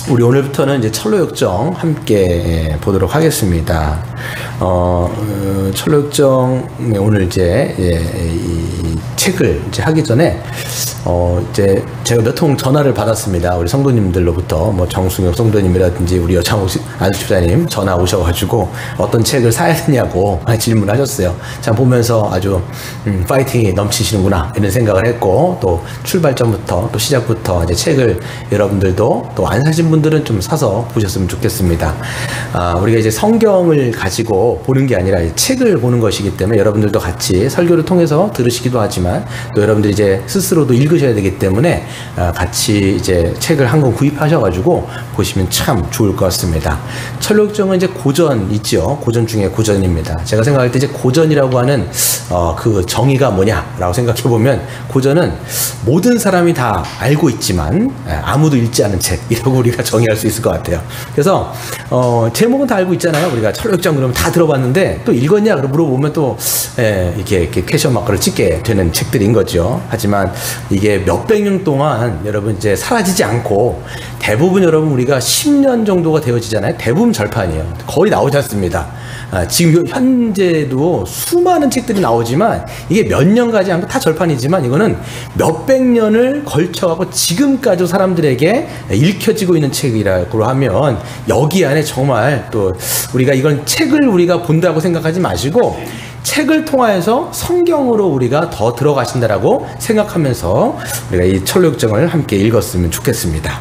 우리 오늘부터는 이제 철로역정 함께 보도록 하겠습니다. 철로역정 오늘 이제 이 책을 이제 하기 전에 이제 제가 몇 통 전화를 받았습니다. 우리 성도님들로부터 뭐 정승혁 성도님이라든지 우리 여창호 안수집사님 전화 오셔가지고 어떤 책을 사야 되냐고 질문하셨어요. 참 보면서 아주 파이팅이 넘치시는구나 이런 생각을 했고, 또 출발점부터 또 시작부터 이제 책을 여러분들도 또 안 사신 분들은 좀 사서 보셨으면 좋겠습니다. 우리가 이제 성경을 가지고 보는 게 아니라 책을 보는 것이기 때문에 여러분들도 같이 설교를 통해서 들으시기도 하지만 또 여러분들이 이제 스스로도 읽으셔야 되기 때문에 같이 이제 책을 한 권 구입하셔가지고 보시면 참 좋을 것 같습니다. 철로역정은 이제 고전 있죠. 고전 중에 고전입니다. 제가 생각할 때 이제 고전이라고 하는 그 정의가 뭐냐라고 생각해 보면, 고전은 모든 사람이 다 알고 있지만 아무도 읽지 않은 책이라고 우리가 정의할 수 있을 것 같아요. 그래서 제목은 다 알고 있잖아요. 우리가 철로역정 그러면 다 들어봤는데 또 읽었냐 그러 물어보면 또 이렇게 퀘션 마크를 찍게 되는 책들인 거죠. 하지만 이게 몇백 년 동안 여러분 이제 사라지지 않고, 대부분 여러분 우리가 10년 정도가 되어지잖아요. 대부분 절판이에요. 거의 나오지 않습니다. 지금 현재도 수많은 책들이 나오지만 이게 몇 년 가지 않고 다 절판이지만, 이거는 몇백 년을 걸쳐가고 지금까지 사람들에게 읽혀지고 있는 책이라고 하면, 여기 안에 정말 또 우리가 이건 책을 우리가 본다고 생각하지 마시고 책을 통하여서 성경으로 우리가 더 들어가신다라고 생각하면서 우리가 이 철로역정을 함께 읽었으면 좋겠습니다.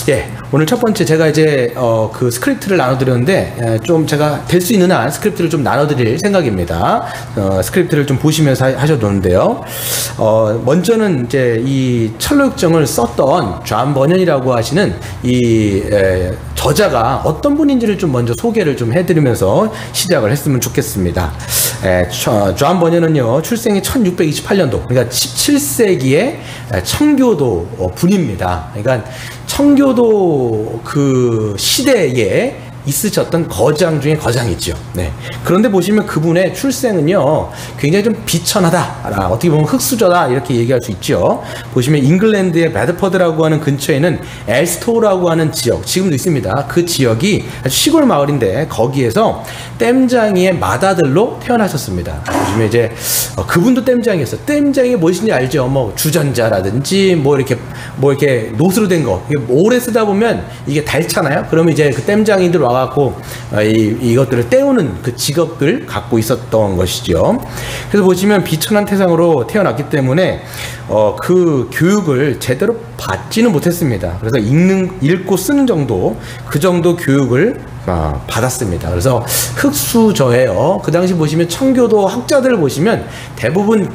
예, 오늘 첫 번째 제가 이제 그 스크립트를 나눠드렸는데 좀 제가 될 수 있는 한 스크립트를 좀 나눠드릴 생각입니다. 스크립트를 좀 보시면서 하셔도 되는데요. 먼저는 이제 이 철로역정을 썼던 존 버년이라고 하시는 이 저자가 어떤 분인지를 좀 먼저 소개를 좀 해드리면서 시작을 했으면 좋겠습니다. 존 버년은요, 출생이 1628년도, 그러니까 17세기의 청교도 분입니다. 그러니까 청교도 그 시대에 있으셨던 거장 중에 거장이죠. 네. 그런데 보시면 그분의 출생은요, 굉장히 좀 비천하다, 어떻게 보면 흙수저다 이렇게 얘기할 수 있죠. 보시면 잉글랜드의 배드퍼드라고 하는 근처에는 엘스토우라고 하는 지역, 지금도 있습니다. 그 지역이 아주 시골 마을인데 거기에서 댐장이의 맏아들로 태어나셨습니다. 보시면 이제 그분도 댐장이었어요. 댐장이 무엇인지 알죠? 뭐 주전자라든지 뭐 이렇게 노스로 된 거, 오래 쓰다 보면 이게 닳잖아요. 그러면 이제 그 댐장이들 와갖고 이것들을 때우는 그 직업을 갖고 있었던 것이죠. 그래서 보시면 비천한 태상으로 태어났기 때문에 그 교육을 제대로 받지는 못했습니다. 그래서 읽고 쓰는 정도, 그 정도 교육을 받았습니다. 그래서 흙수저예요. 그 당시 보시면 청교도 학자들을 보시면 대부분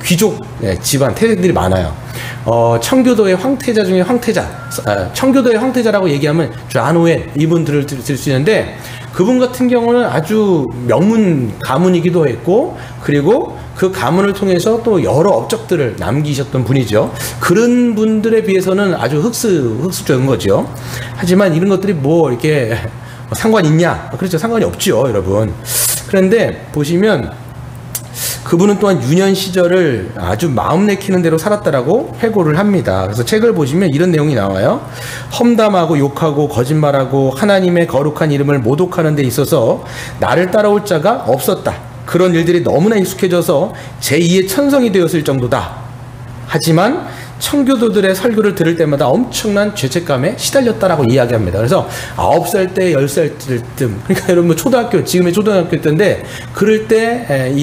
귀족 집안 태생들이 많아요. 청교도의 황태자 중에 청교도의 황태자라고 얘기하면 존 오웬 이분들을 들 수 있는데, 그분 같은 경우는 아주 명문 가문이기도 했고, 그리고 그 가문을 통해서 또 여러 업적들을 남기셨던 분이죠. 그런 분들에 비해서는 아주 흙수저인 거죠. 하지만 이런 것들이 뭐 이렇게 상관이 있냐? 그렇죠. 상관이 없죠, 여러분. 그런데 보시면 그분은 또한 유년 시절을 아주 마음 내키는 대로 살았다라고 회고를 합니다. 그래서 책을 보시면 이런 내용이 나와요. 험담하고 욕하고 거짓말하고 하나님의 거룩한 이름을 모독하는 데 있어서 나를 따라올 자가 없었다. 그런 일들이 너무나 익숙해져서 제2의 천성이 되었을 정도다. 하지만 청교도들의 설교를 들을 때마다 엄청난 죄책감에 시달렸다라고 이야기합니다. 그래서 9살 때, 10살 쯤, 그러니까 여러분 초등학교, 지금의 초등학교 때인데, 그럴 때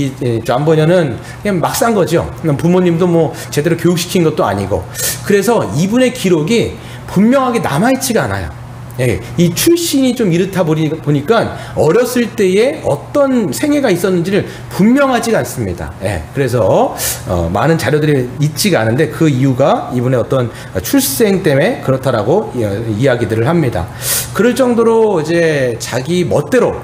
존 버년은 그냥 막 산 거죠. 부모님도 뭐 제대로 교육시킨 것도 아니고. 그래서 이분의 기록이 분명하게 남아있지가 않아요. 예, 이 출신이 좀 이렇다 보니까 어렸을 때에 어떤 생애가 있었는지를 분명하지가 않습니다. 예, 그래서 많은 자료들이 있지가 않은데, 그 이유가 이분의 어떤 출생 때문에 그렇다라고 이야기들을 합니다. 그럴 정도로 이제 자기 멋대로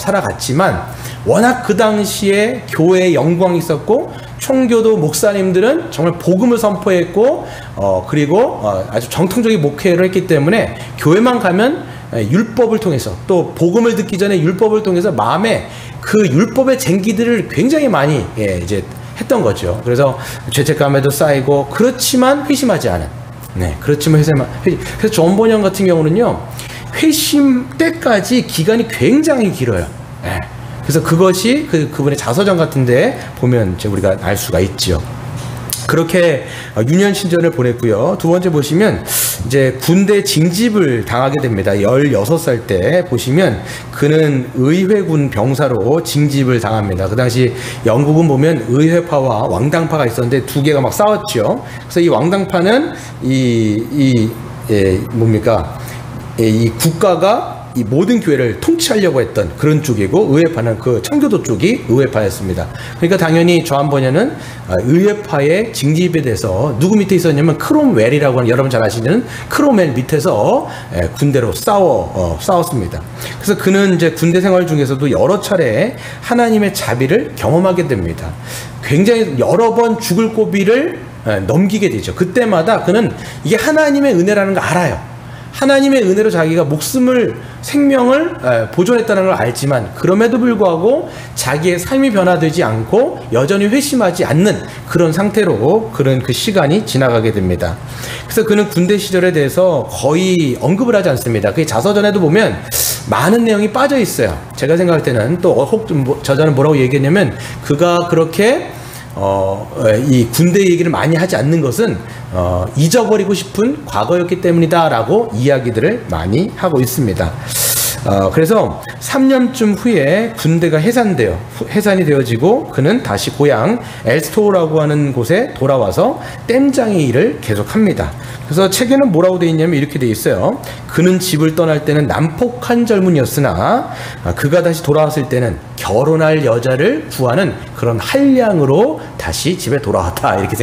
살아갔지만, 워낙 그 당시에 교회에 영광이 있었고, 청교도 목사님들은 정말 복음을 선포했고, 그리고 아주 정통적인 목회를 했기 때문에 교회만 가면 율법을 통해서, 또 복음을 듣기 전에 율법을 통해서 마음에 그 율법의 쟁기들을 굉장히 많이 이제 했던 거죠. 그래서 죄책감에도 쌓이고, 그렇지만 회심하지 않은, 네, 그렇지만 회심. 그래서 존 번연 같은 경우는요, 회심 때까지 기간이 굉장히 길어요. 네. 그래서 그것이 그분의 자서전 같은데 보면 이제 우리가 알 수가 있죠. 그렇게 유년 신전을 보냈고요. 두 번째 보시면 이제 군대 징집을 당하게 됩니다. 16살 때 보시면 그는 의회군 병사로 징집을 당합니다. 그 당시 영국은 보면 의회파와 왕당파가 있었는데 두 개가 막 싸웠죠. 그래서 이 왕당파는 이 국가가 이 모든 교회를 통치하려고 했던 그런 쪽이고, 의회파는 그 청교도 쪽이 의회파였습니다. 그러니까 당연히 조한 번연은 의회파의 징집에 대해서 누구 밑에 있었냐면 크롬웰이라고 하는, 여러분 잘 아시는 크롬웰 밑에서 군대로 싸웠습니다. 그래서 그는 이제 군대 생활 중에서도 여러 차례 하나님의 자비를 경험하게 됩니다. 굉장히 여러 번 죽을 고비를 넘기게 되죠. 그때마다 그는 이게 하나님의 은혜라는 걸 알아요. 하나님의 은혜로 자기가 생명을 보존했다는 걸 알지만, 그럼에도 불구하고 자기의 삶이 변화되지 않고 여전히 회심하지 않는 그런 상태로 그런 그 시간이 지나가게 됩니다. 그래서 그는 군대 시절에 대해서 거의 언급을 하지 않습니다. 그 자서전에도 보면 많은 내용이 빠져 있어요. 제가 생각할 때는 또 저자는 뭐라고 얘기했냐면, 그가 그렇게 이 군대 얘기를 많이 하지 않는 것은 잊어버리고 싶은 과거였기 때문이다 라고 이야기들을 많이 하고 있습니다. 그래서 3년쯤 후에 군대가 해산이 되어지고 그는 다시 고향 엘스토우라고 하는 곳에 돌아와서 땜장의 일을 계속합니다. 그래서 책에는 뭐라고 되어 있냐면 이렇게 되어 있어요. 그는 집을 떠날 때는 난폭한 젊은이였으나 그가 다시 돌아왔을 때는 결혼할 여자를 구하는 그런 한량으로 다시 집에 돌아왔다, 이렇게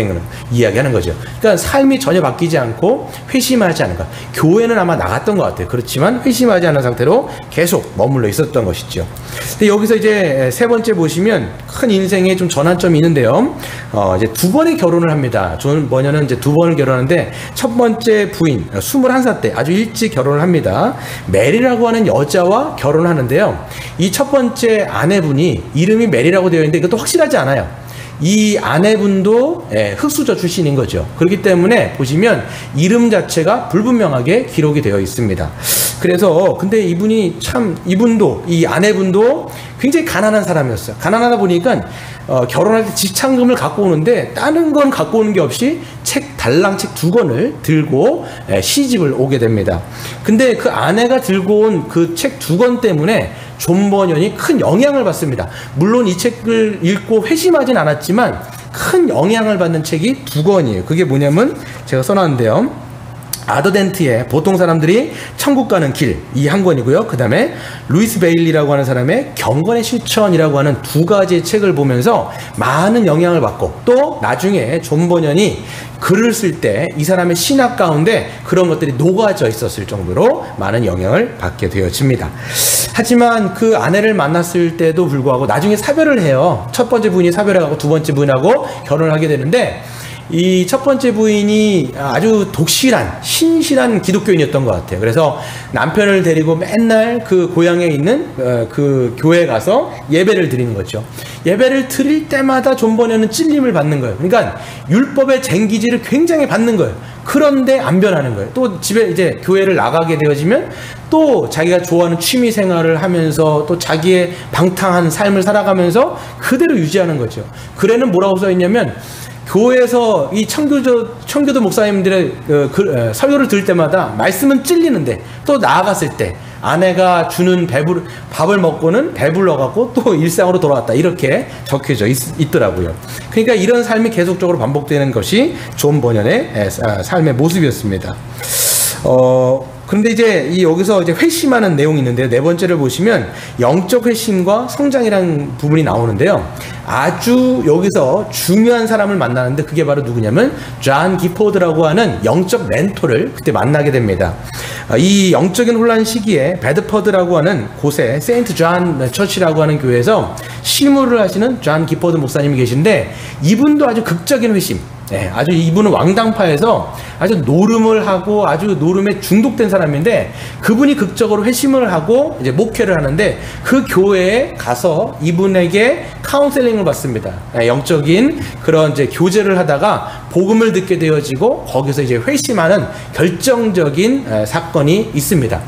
이야기하는 거죠. 그러니까 삶이 전혀 바뀌지 않고 회심하지 않은 것. 교회는 아마 나갔던 것 같아요. 그렇지만 회심하지 않은 상태로 계속 머물러 있었던 것이죠. 근데 여기서 이제 세 번째 보시면 큰 인생에 좀 전환점이 있는데요. 이제 두 번의 결혼을 합니다. 존 번연은 이제 두 번을 결혼하는데, 첫 번째 부인 21살 때 아주 일찍 결혼을 합니다. 메리라고 하는 여자와 결혼을 하는데요. 이 첫 번째 아내분이 이름이 메리라고 되어 있는데 이것도 확실하지 않아요. 이 아내분도 흑수저 출신인 거죠. 그렇기 때문에 보시면 이름 자체가 불분명하게 기록이 되어 있습니다. 그래서 근데 이분도 이 아내분도 굉장히 가난한 사람이었어요. 가난하다 보니까 결혼할 때 지참금을 갖고 오는데 다른 건 갖고 오는 게 없이 달랑책 2권을 들고 시집을 오게 됩니다. 근데 그 아내가 들고 온 그 책 2권 때문에 존 번연이 큰 영향을 받습니다. 물론 이 책을 읽고 회심하진 않았지만 큰 영향을 받는 책이 2권이에요. 그게 뭐냐면 제가 써놨는데요. 아더덴트의 보통 사람들이 천국 가는 길, 이 한 권이고요. 그 다음에 루이스 베일리라고 하는 사람의 경건의 실천이라고 하는 2가지의 책을 보면서 많은 영향을 받고, 또 나중에 존 번연이 글을 쓸 때 이 사람의 신학 가운데 그런 것들이 녹아져 있었을 정도로 많은 영향을 받게 되어집니다. 하지만 그 아내를 만났을 때도 불구하고 나중에 사별을 해요. 첫 번째 부인이 사별해가고 두 번째 부인하고 결혼을 하게 되는데, 이 첫 번째 부인이 아주 신실한 기독교인이었던 것 같아요. 그래서 남편을 데리고 맨날 그 고향에 있는 그 교회에 가서 예배를 드리는 거죠. 예배를 드릴 때마다 존 번연은 찔림을 받는 거예요. 그러니까 율법의 쟁기질을 굉장히 받는 거예요. 그런데 안 변하는 거예요. 또 집에 이제 교회를 나가게 되어지면 또 자기가 좋아하는 취미 생활을 하면서 또 자기의 방탕한 삶을 살아가면서 그대로 유지하는 거죠. 글에는 뭐라고 써 있냐면, 교회에서 이 청교도 목사님들의 설교를 들을 때마다 말씀은 찔리는데 또 나아갔을 때 아내가 주는 밥을 먹고는 배불러갖고 또 일상으로 돌아왔다, 이렇게 적혀져 있더라고요. 그러니까 이런 삶이 계속적으로 반복되는 것이 존 번연의 삶의 모습이었습니다. 그런데 이제 여기서 이제 회심하는 내용이 있는데요. 네 번째를 보시면 영적 회심과 성장이라는 부분이 나오는데요. 아주 여기서 중요한 사람을 만나는데 그게 바로 누구냐면 존 기포드라고 하는 영적 멘토를 그때 만나게 됩니다. 이 영적인 혼란 시기에 베드퍼드라고 하는 곳에 세인트 존 처치라고 하는 교회에서 실무를 하시는 존 기포드 목사님이 계신데, 이분도 아주 극적인 회심, 네, 아주 이분은 왕당파에서 아주 노름을 하고 아주 노름에 중독된 사람인데 그분이 극적으로 회심을 하고 이제 목회를 하는데 그 교회에 가서 이분에게 카운셀링을 받습니다. 네, 영적인 그런 이제 교제를 하다가 복음을 듣게 되어지고 거기서 이제 회심하는 결정적인 사건이 있습니다.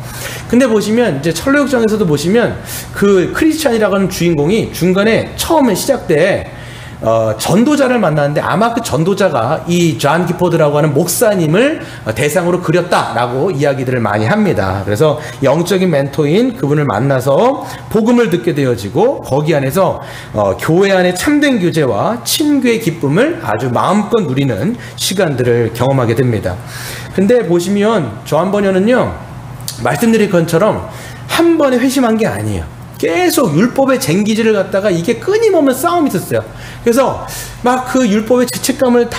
근데 보시면 이제 철로역정에서도 보시면 그 크리스찬이라고 하는 주인공이 중간에 처음에 시작 때 전도자를 만났는데 아마 그 전도자가 이 존 기포드라고 하는 목사님을 대상으로 그렸다라고 이야기들을 많이 합니다. 그래서 영적인 멘토인 그분을 만나서 복음을 듣게 되어지고 거기 안에서 교회 안의 참된 교제와 친교의 기쁨을 아주 마음껏 누리는 시간들을 경험하게 됩니다. 근데 보시면 존 버녀는요, 말씀드린 것처럼 한 번에 회심한 게 아니에요. 계속 율법의 쟁기질을 갖다가 이게 끊임없는 싸움이 있었어요. 그래서 막 그 율법의 죄책감을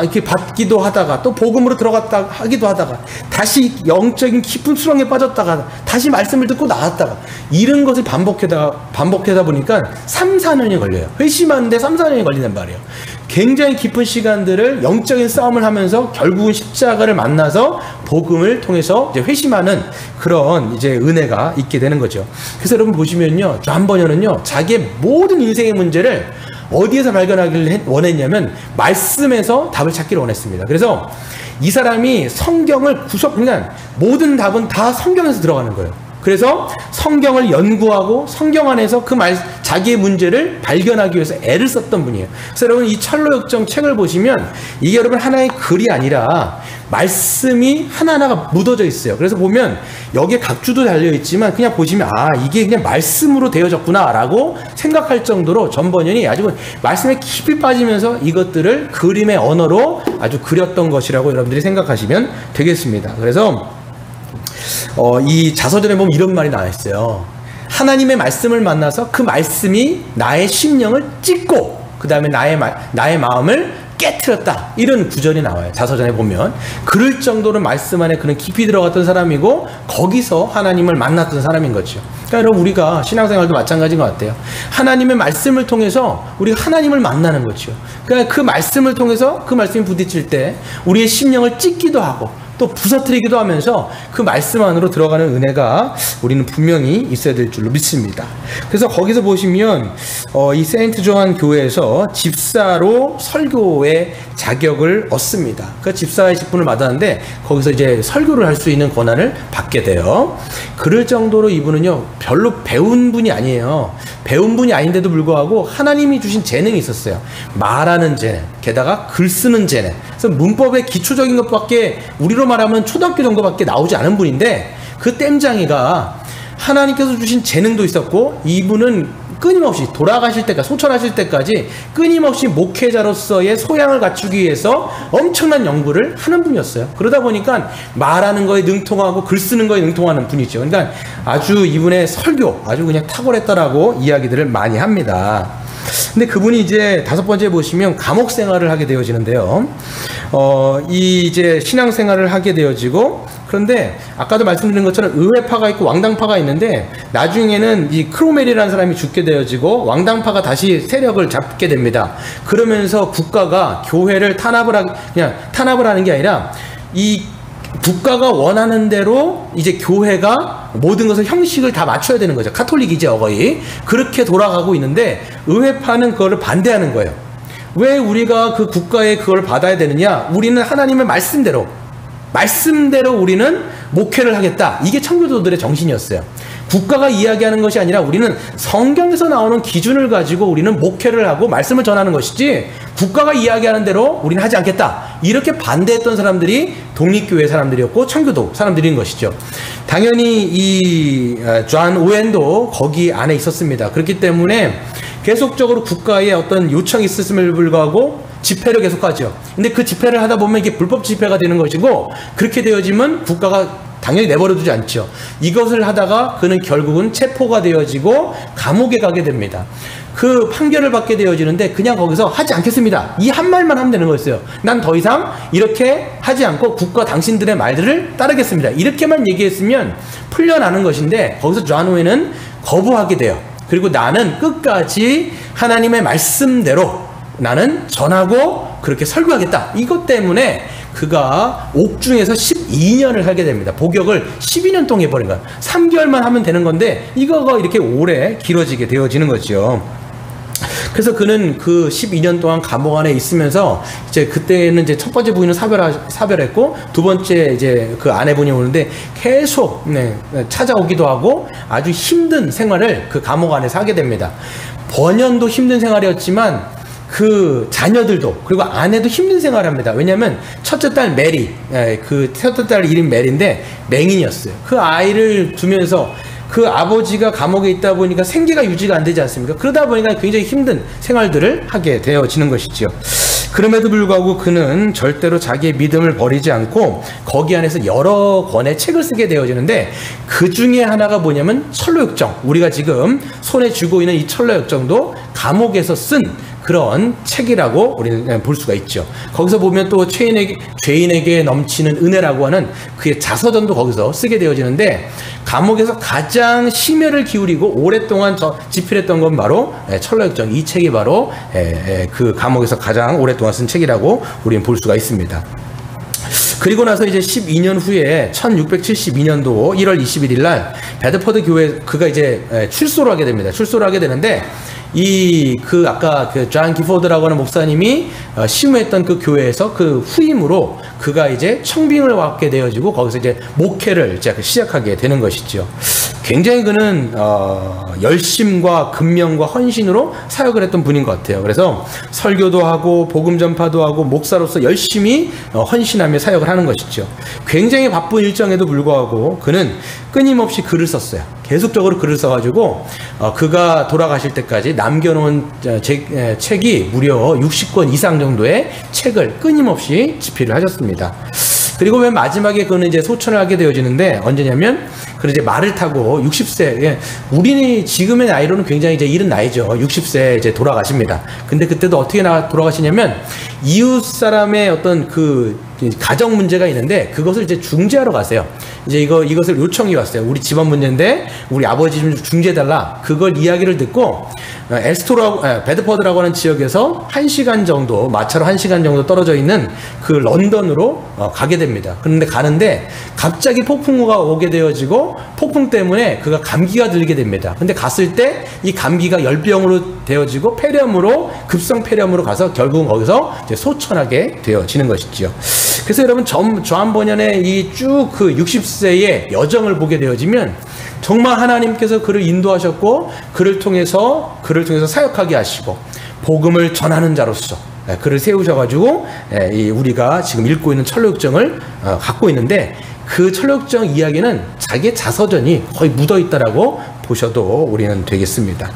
이렇게 받기도 하다가 또 복음으로 들어갔다 하기도 하다가 다시 영적인 깊은 수렁에 빠졌다가 다시 말씀을 듣고 나왔다가 이런 것을 반복하다 보니까 3-4년이 걸려요. 회심하는데 3-4년이 걸린단 말이에요. 굉장히 깊은 시간들을 영적인 싸움을 하면서 결국은 십자가를 만나서 복음을 통해서 이제 회심하는 그런 이제 은혜가 있게 되는 거죠. 그래서 여러분 보시면요, 존 버녀는요, 자기의 모든 인생의 문제를 어디에서 발견하기를 원했냐면 말씀에서 답을 찾기를 원했습니다. 그래서 이 사람이 성경을 그러니까 모든 답은 다 성경에서 들어가는 거예요. 그래서 성경을 연구하고 성경 안에서 자기의 문제를 발견하기 위해서 애를 썼던 분이에요. 그래서 여러분 이 철로역정 책을 보시면 이게 여러분 하나의 글이 아니라 말씀이 하나하나가 묻어져 있어요. 그래서 보면 여기에 각주도 달려있지만 그냥 보시면 이게 그냥 말씀으로 되어졌구나 라고 생각할 정도로 존 버년이 아주 말씀에 깊이 빠지면서 이것들을 그림의 언어로 아주 그렸던 것이라고 여러분들이 생각하시면 되겠습니다. 그래서 이 자서전에 보면 이런 말이 나와 있어요. 하나님의 말씀을 만나서 그 말씀이 나의 심령을 찢고 그 다음에 나의 마음을 깨트렸다, 이런 구절이 나와요. 자서전에 보면 그럴 정도로 말씀 안에 그는 깊이 들어갔던 사람이고 거기서 하나님을 만났던 사람인 거죠. 그러니까 여러분 우리가 신앙생활도 마찬가지인 것 같아요. 하나님의 말씀을 통해서 우리가 하나님을 만나는 거죠. 그러니까 그 말씀을 통해서 그 말씀이 부딪힐 때 우리의 심령을 찢기도 하고 또 부서뜨리기도 하면서 그 말씀 안으로 들어가는 은혜가 우리는 분명히 있어야 될 줄로 믿습니다. 그래서 거기서 보시면 이 세인트 조한 교회에서 집사로 설교의 자격을 얻습니다. 그 집사의 직분을 받았는데 거기서 이제 설교를 할 수 있는 권한을 받게 돼요. 그럴 정도로 이분은요, 별로 배운 분이 아니에요. 배운 분이 아닌데도 불구하고 하나님이 주신 재능이 있었어요. 말하는 재능, 게다가 글 쓰는 재능. 그래서 문법의 기초적인 것밖에 우리로 말하면 초등학교 정도밖에 나오지 않은 분인데 그 땜장이가 하나님께서 주신 재능도 있었고 이분은 끊임없이 돌아가실 때까지, 소천하실 때까지 끊임없이 목회자로서의 소양을 갖추기 위해서 엄청난 연구를 하는 분이었어요. 그러다 보니까 말하는 거에 능통하고 글 쓰는 거에 능통하는 분이죠. 그러니까 아주 이분의 설교 아주 그냥 탁월했다라고 이야기들을 많이 합니다. 근데 그분이 이제 5번째 보시면 감옥 생활을 하게 되어지는데요. 이제 신앙 생활을 하게 되어지고, 그런데 아까도 말씀드린 것처럼 의회파가 있고 왕당파가 있는데 나중에는 이 크로멜이라는 사람이 죽게 되어지고 왕당파가 다시 세력을 잡게 됩니다. 그러면서 국가가 교회를 그냥 탄압을 하는 게 아니라 이 국가가 원하는 대로 이제 교회가 모든 것을 형식을 다 맞춰야 되는 거죠. 카톨릭이죠, 거의. 그렇게 돌아가고 있는데 의회파는 그거를 반대하는 거예요. 왜 우리가 그 국가에 그걸 받아야 되느냐? 우리는 하나님의 말씀대로 우리는 목회를 하겠다. 이게 청교도들의 정신이었어요. 국가가 이야기하는 것이 아니라 우리는 성경에서 나오는 기준을 가지고 우리는 목회를 하고 말씀을 전하는 것이지 국가가 이야기하는 대로 우리는 하지 않겠다. 이렇게 반대했던 사람들이 독립교회 사람들이었고 청교도 사람들인 것이죠. 당연히 이 존 오웬도 거기 안에 있었습니다. 그렇기 때문에 계속적으로 국가의 어떤 요청이 있었음에도 불구하고 집회를 계속하죠. 근데 그 집회를 하다 보면 이게 불법 집회가 되는 것이고 그렇게 되어지면 국가가 당연히 내버려두지 않죠. 이것을 하다가 그는 결국은 체포가 되어지고 감옥에 가게 됩니다. 그 판결을 받게 되어지는데 그냥 거기서 하지 않겠습니다. 이 한 말만 하면 되는 거였어요. 난 더 이상 이렇게 하지 않고 국가 당신들의 말들을 따르겠습니다. 이렇게만 얘기했으면 풀려나는 것인데 거기서 존 오웬은 거부하게 돼요. 그리고 나는 끝까지 하나님의 말씀대로 나는 전하고 그렇게 설교하겠다. 이것 때문에 그가 옥중에서 12년을 살게 됩니다. 복역을 12년 동안 해버린 거야. 3개월만 하면 되는 건데 이거가 이렇게 오래 길어지게 되어지는 거죠. 그래서 그는 그 12년 동안 감옥 안에 있으면서 이제 그때는 이제 첫 번째 부인은 사별했고 두 번째 이제 그 아내분이 오는데 계속 찾아오기도 하고 아주 힘든 생활을 그 감옥 안에서 하게 됩니다. 번연도 힘든 생활이었지만 그 자녀들도 그리고 아내도 힘든 생활을 합니다. 왜냐하면 첫째 딸 메리, 그 첫째 딸 이름 메리인데 맹인이었어요. 그 아이를 두면서 그 아버지가 감옥에 있다 보니까 생계가 유지가 안 되지 않습니까? 그러다 보니까 굉장히 힘든 생활들을 하게 되어지는 것이지요. 그럼에도 불구하고 그는 절대로 자기의 믿음을 버리지 않고 거기 안에서 여러 권의 책을 쓰게 되어지는데 그 중에 하나가 뭐냐면 철로역정. 우리가 지금 손에 쥐고 있는 이 철로역정도 감옥에서 쓴 그런 책이라고 우리는 볼 수가 있죠. 거기서 보면 또 죄인에게 넘치는 은혜라고 하는 그의 자서전도 거기서 쓰게 되어지는데 감옥에서 가장 심혈을 기울이고 오랫동안 집필했던 건 바로 철로역정. 이 책이 바로 그 감옥에서 가장 오랫동안 쓴 책이라고 우리는 볼 수가 있습니다. 그리고 나서 이제 12년 후에 1672년도 1월 21일 날 베드포드 교회 그가 이제 출소를 하게 됩니다. 출소를 하게 되는데 아까 그 존 기포드라고 하는 목사님이 심우했던 그 교회에서 그 후임으로 그가 이제 청빙을 받게 되어지고 거기서 이제 목회를 시작하게 되는 것이죠. 굉장히 그는 열심과 근명과 헌신으로 사역을 했던 분인 것 같아요. 그래서 설교도 하고 복음 전파도 하고 목사로서 열심히 헌신하며 사역을 하는 것이죠. 굉장히 바쁜 일정에도 불구하고 그는 끊임없이 글을 썼어요. 계속적으로 글을 써가지고 그가 돌아가실 때까지 남겨놓은 책이 무려 60권 이상 정도의 책을 끊임없이 집필을 하셨습니다. 그리고 맨 마지막에 그는 이제 소천을 하게 되어지는데 언제냐면 그는 이제 말을 타고 60세, 우리 지금의 나이로는 굉장히 이제 이른 나이죠. 60세 이제 돌아가십니다. 근데 그때도 어떻게 돌아가시냐면 이웃 사람의 어떤 그 가정 문제가 있는데 그것을 이제 중재하러 가세요. 이제 이것을 요청이 왔어요. 우리 집안 문제인데 우리 아버지 좀 중재해달라. 그걸 이야기를 듣고 베드포드라고 하는 지역에서 1시간 정도, 마차로 1시간 정도 떨어져 있는 그 런던으로 가게 됩니다. 그런데 가는데 갑자기 폭풍우가 오게 되어지고 폭풍 때문에 그가 감기가 들게 됩니다. 근데 갔을 때 이 감기가 열병으로 되어지고 급성 폐렴으로 가서 결국은 거기서 이제 소천하게 되어지는 것이지요. 그래서 여러분 존 번연의 이 쭉 그 60세의 여정을 보게 되어지면 정말 하나님께서 그를 인도하셨고 그를 통해서 사역하게 하시고 복음을 전하는 자로서 그를 세우셔가지고 우리가 지금 읽고 있는 철로역정을 갖고 있는데 그 철로역정 이야기는 자기의 자서전이 거의 묻어있다라고 보셔도 우리는 되겠습니다.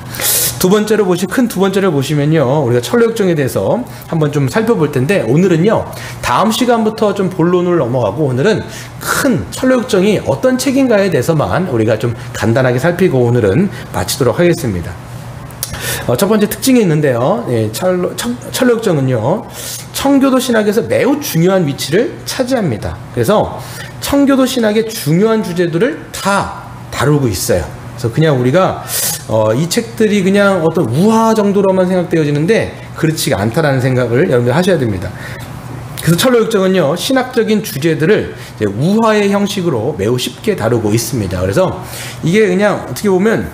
큰 두 번째를 보시면요, 우리가 철로역정에 대해서 한번 좀 살펴볼 텐데 오늘은요 다음 시간부터 좀 본론을 넘어가고 오늘은 큰 철로역정이 어떤 책인가에 대해서만 우리가 좀 간단하게 살피고 오늘은 마치도록 하겠습니다. 첫 번째 특징이 있는데요, 철로역정은요 청교도 신학에서 매우 중요한 위치를 차지합니다. 그래서 청교도 신학의 중요한 주제들을 다 다루고 있어요. 그래서 그냥 우리가 이 책들이 그냥 어떤 우화 정도로만 생각되어지는데 그렇지가 않다라는 생각을 여러분들 하셔야 됩니다. 그래서 철로역정은요 신학적인 주제들을 이제 우화의 형식으로 매우 쉽게 다루고 있습니다. 그래서 이게 그냥 어떻게 보면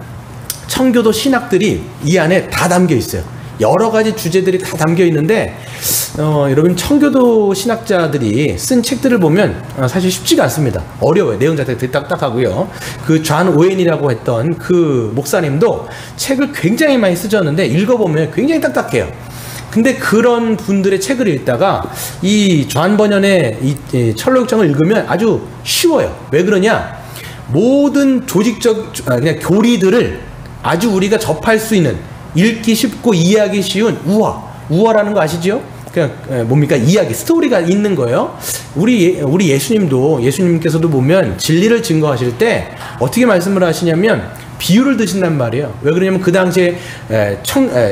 청교도 신학들이 이 안에 다 담겨 있어요. 여러 가지 주제들이 다 담겨 있는데 여러분 청교도 신학자들이 쓴 책들을 보면 사실 쉽지가 않습니다. 어려워요. 내용 자체가 되게 딱딱하고요. 그 존 오웬이라고 했던 그 목사님도 책을 굉장히 많이 쓰셨는데 읽어보면 굉장히 딱딱해요. 근데 그런 분들의 책을 읽다가 이 존 번연의 이 철로역정을 읽으면 아주 쉬워요. 왜 그러냐? 모든 조직적 그냥 교리들을 아주 우리가 접할 수 있는, 읽기 쉽고 이해하기 쉬운 우화라는 거 아시죠? 그냥 뭡니까? 이야기, 스토리가 있는 거예요. 우리 예수님께서도 보면 진리를 증거하실 때 어떻게 말씀을 하시냐면 비유를 드신단 말이에요. 왜 그러냐면 그 당시에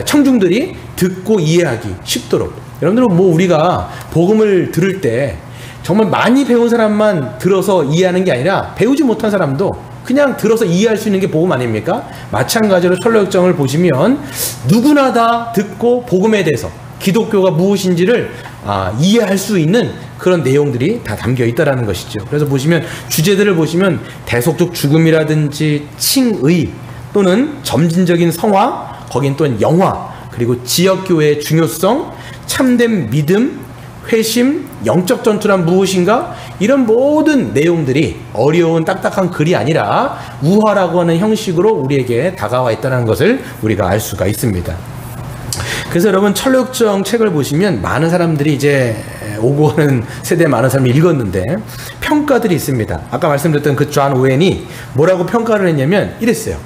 청중들이 듣고 이해하기 쉽도록. 여러분들은 뭐 우리가 복음을 들을 때 정말 많이 배운 사람만 들어서 이해하는 게 아니라 배우지 못한 사람도 그냥 들어서 이해할 수 있는 게 복음 아닙니까? 마찬가지로 철로역정을 보시면 누구나 다 듣고 복음에 대해서 기독교가 무엇인지를 이해할 수 있는 그런 내용들이 다 담겨 있다라는 것이죠. 그래서 보시면 주제들을 보시면 대속적 죽음이라든지 칭의 또는 점진적인 성화, 거긴 또 영화, 그리고 지역교회의 중요성, 참된 믿음, 회심, 영적 전투란 무엇인가? 이런 모든 내용들이 어려운 딱딱한 글이 아니라 우화라고 하는 형식으로 우리에게 다가와 있다는 것을 우리가 알 수가 있습니다. 그래서 여러분 철로역정 책을 보시면 많은 사람들이 이제 오고 하는 세대에 많은 사람이 읽었는데 평가들이 있습니다. 아까 말씀드렸던 그 존 오웬이 뭐라고 평가를 했냐면 이랬어요.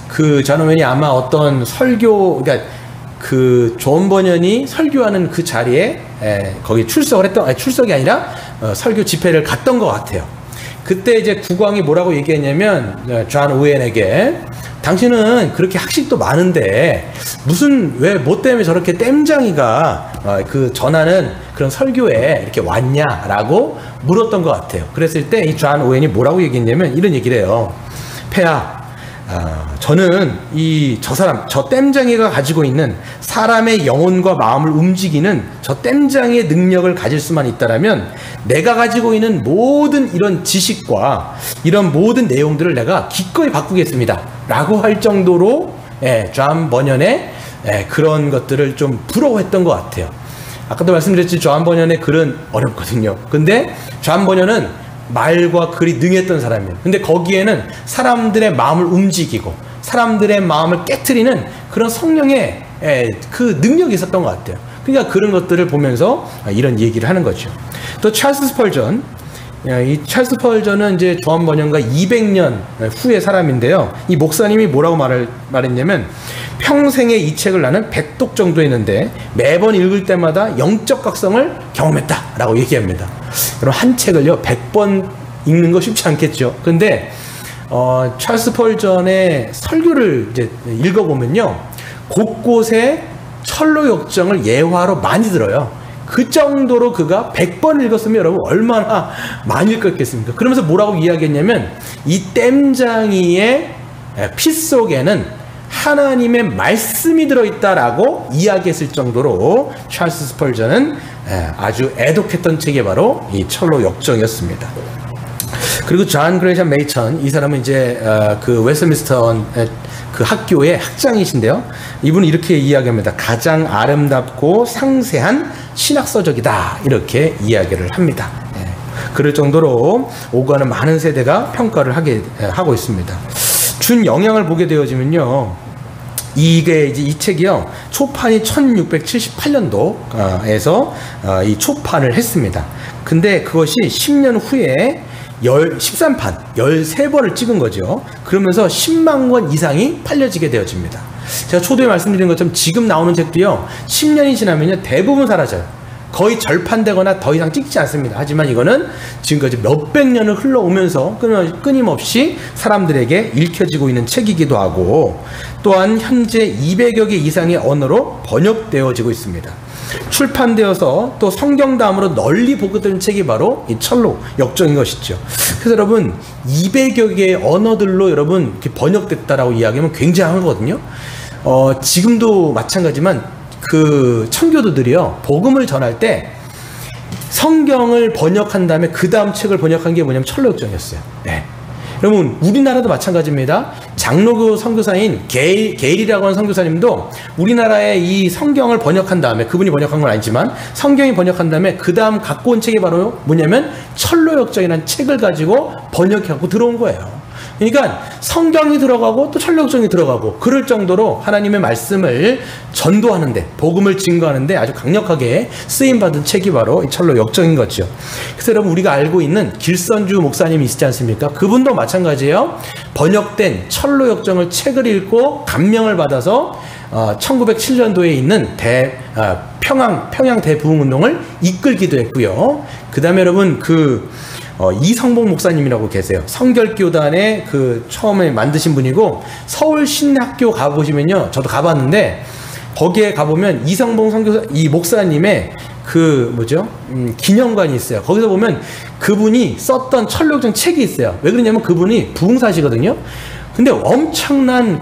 그 존 오웬이 아마 어떤 설교, 그러니까 그 존 버년이 설교하는 그 자리에 거기 출석을 했던, 아니 출석이 아니라 설교 집회를 갔던 것 같아요. 그때 이제 국왕이 뭐라고 얘기했냐면 존 오웬에게 당신은 그렇게 학식도 많은데 무슨 왜 뭐 때문에 저렇게 땜장이가 그 전하는 그런 설교에 이렇게 왔냐라고 물었던 것 같아요. 그랬을 때 이 존 오웬이 뭐라고 얘기했냐면 이런 얘기를 해요. 폐하, 저는 저 땜장이가 가지고 있는 사람의 영혼과 마음을 움직이는 저 땜장이의 능력을 가질 수만 있다라면 내가 가지고 있는 모든 이런 지식과 이런 모든 내용들을 내가 기꺼이 바꾸겠습니다 라고 할 정도로 존 버년의 그런 것들을 좀 부러워했던 것 같아요. 아까도 말씀드렸지 존 버년의 글은 어렵거든요. 근데 존 버년은 말과 글이 능했던 사람이에요. 근데 거기에는 사람들의 마음을 움직이고 사람들의 마음을 깨트리는 그런 성령의 그 능력이 있었던 것 같아요. 그러니까 그런 것들을 보면서 이런 얘기를 하는 거죠. 또 찰스 스펄전, 이 찰스 스펄전은 이제 존 버년과 200년 후의 사람인데요. 이 목사님이 뭐라고 말했냐면 평생에 이 책을 나는 100독 정도 했는데 매번 읽을 때마다 영적 각성을 경험했다라고 얘기합니다. 그럼 한 책을요 100번 읽는 거 쉽지 않겠죠. 근데 찰스 스펄전의 설교를 이제 읽어보면요 곳곳에 철로 역정을 예화로 많이 들어요. 그 정도로 그가 100번 읽었으면 여러분 얼마나 많이 읽었겠습니까? 그러면서 뭐라고 이야기했냐면 이 땜장이의 피 속에는 하나님의 말씀이 들어있다라고 이야기했을 정도로 찰스 스펄전은 아주 애독했던 책이 바로 이 철로 역정이었습니다. 그리고 존 그레이엄 메이천, 이 사람은 이제 그 웨스트민스터 그 학교의 학장이신데요. 이분은 이렇게 이야기합니다. 가장 아름답고 상세한 신학서적이다 이렇게 이야기를 합니다. 그럴 정도로 오가는 많은 세대가 평가를 하고 있습니다. 준 영향을 보게 되어지면요, 이게 이제 이 책이요 초판이 1678년도에서 이 초판을 했습니다. 근데 그것이 10년 후에 13판 13번을 찍은 거죠. 그러면서 10만 권 이상이 팔려지게 되어집니다. 제가 초도에 말씀드린 것처럼 지금 나오는 책도요 10년이 지나면요 대부분 사라져요. 거의 절판되거나 더 이상 찍지 않습니다. 하지만 이거는 지금까지 몇백 년을 흘러오면서 끊임없이 사람들에게 읽혀지고 있는 책이기도 하고, 또한 현재 200여 개 이상의 언어로 번역되어지고 있습니다. 출판되어서 또 성경다음으로 널리 보급되는 책이 바로 이 철로 역정인 것이죠. 그래서 여러분 200여 개의 언어들로 여러분 이렇게 번역됐다라고 이야기하면 굉장하거든요. 지금도 마찬가지지만 그 청교도들이요 복음을 전할 때 성경을 번역한 다음에 그 다음 책을 번역한 게 뭐냐면 철로역정이었어요. 네. 여러분 우리나라도 마찬가지입니다. 장로교 선교사인 게일이라고 하는 선교사님도 우리나라의 이 성경을 번역한 다음에, 그분이 번역한 건 아니지만 성경이 번역한 다음에 그 다음 갖고 온 책이 바로 뭐냐면 철로역정이라는 책을 가지고 번역하고 들어온 거예요. 그러니까 성경이 들어가고 또 철로역정이 들어가고 그럴 정도로 하나님의 말씀을 전도하는데, 복음을 증거하는데 아주 강력하게 쓰임받은 책이 바로 이 철로역정인 거죠. 그래서 여러분 우리가 알고 있는 길선주 목사님이 있지 않습니까? 그분도 마찬가지예요. 번역된 철로역정을 책을 읽고 감명을 받아서 1907년도에 있는 평양 대부흥운동을 이끌기도 했고요. 그 다음에 여러분 이성복 목사님이라고 계세요. 성결교단의 그 처음에 만드신 분이고, 서울 신학교 가보시면요, 저도 가봤는데 거기에 가보면 이성복 선교사 이 목사님의 기념관이 있어요. 거기서 보면 그분이 썼던 철로역정 책이 있어요. 왜 그러냐면 그분이 부흥사시거든요. 근데 엄청난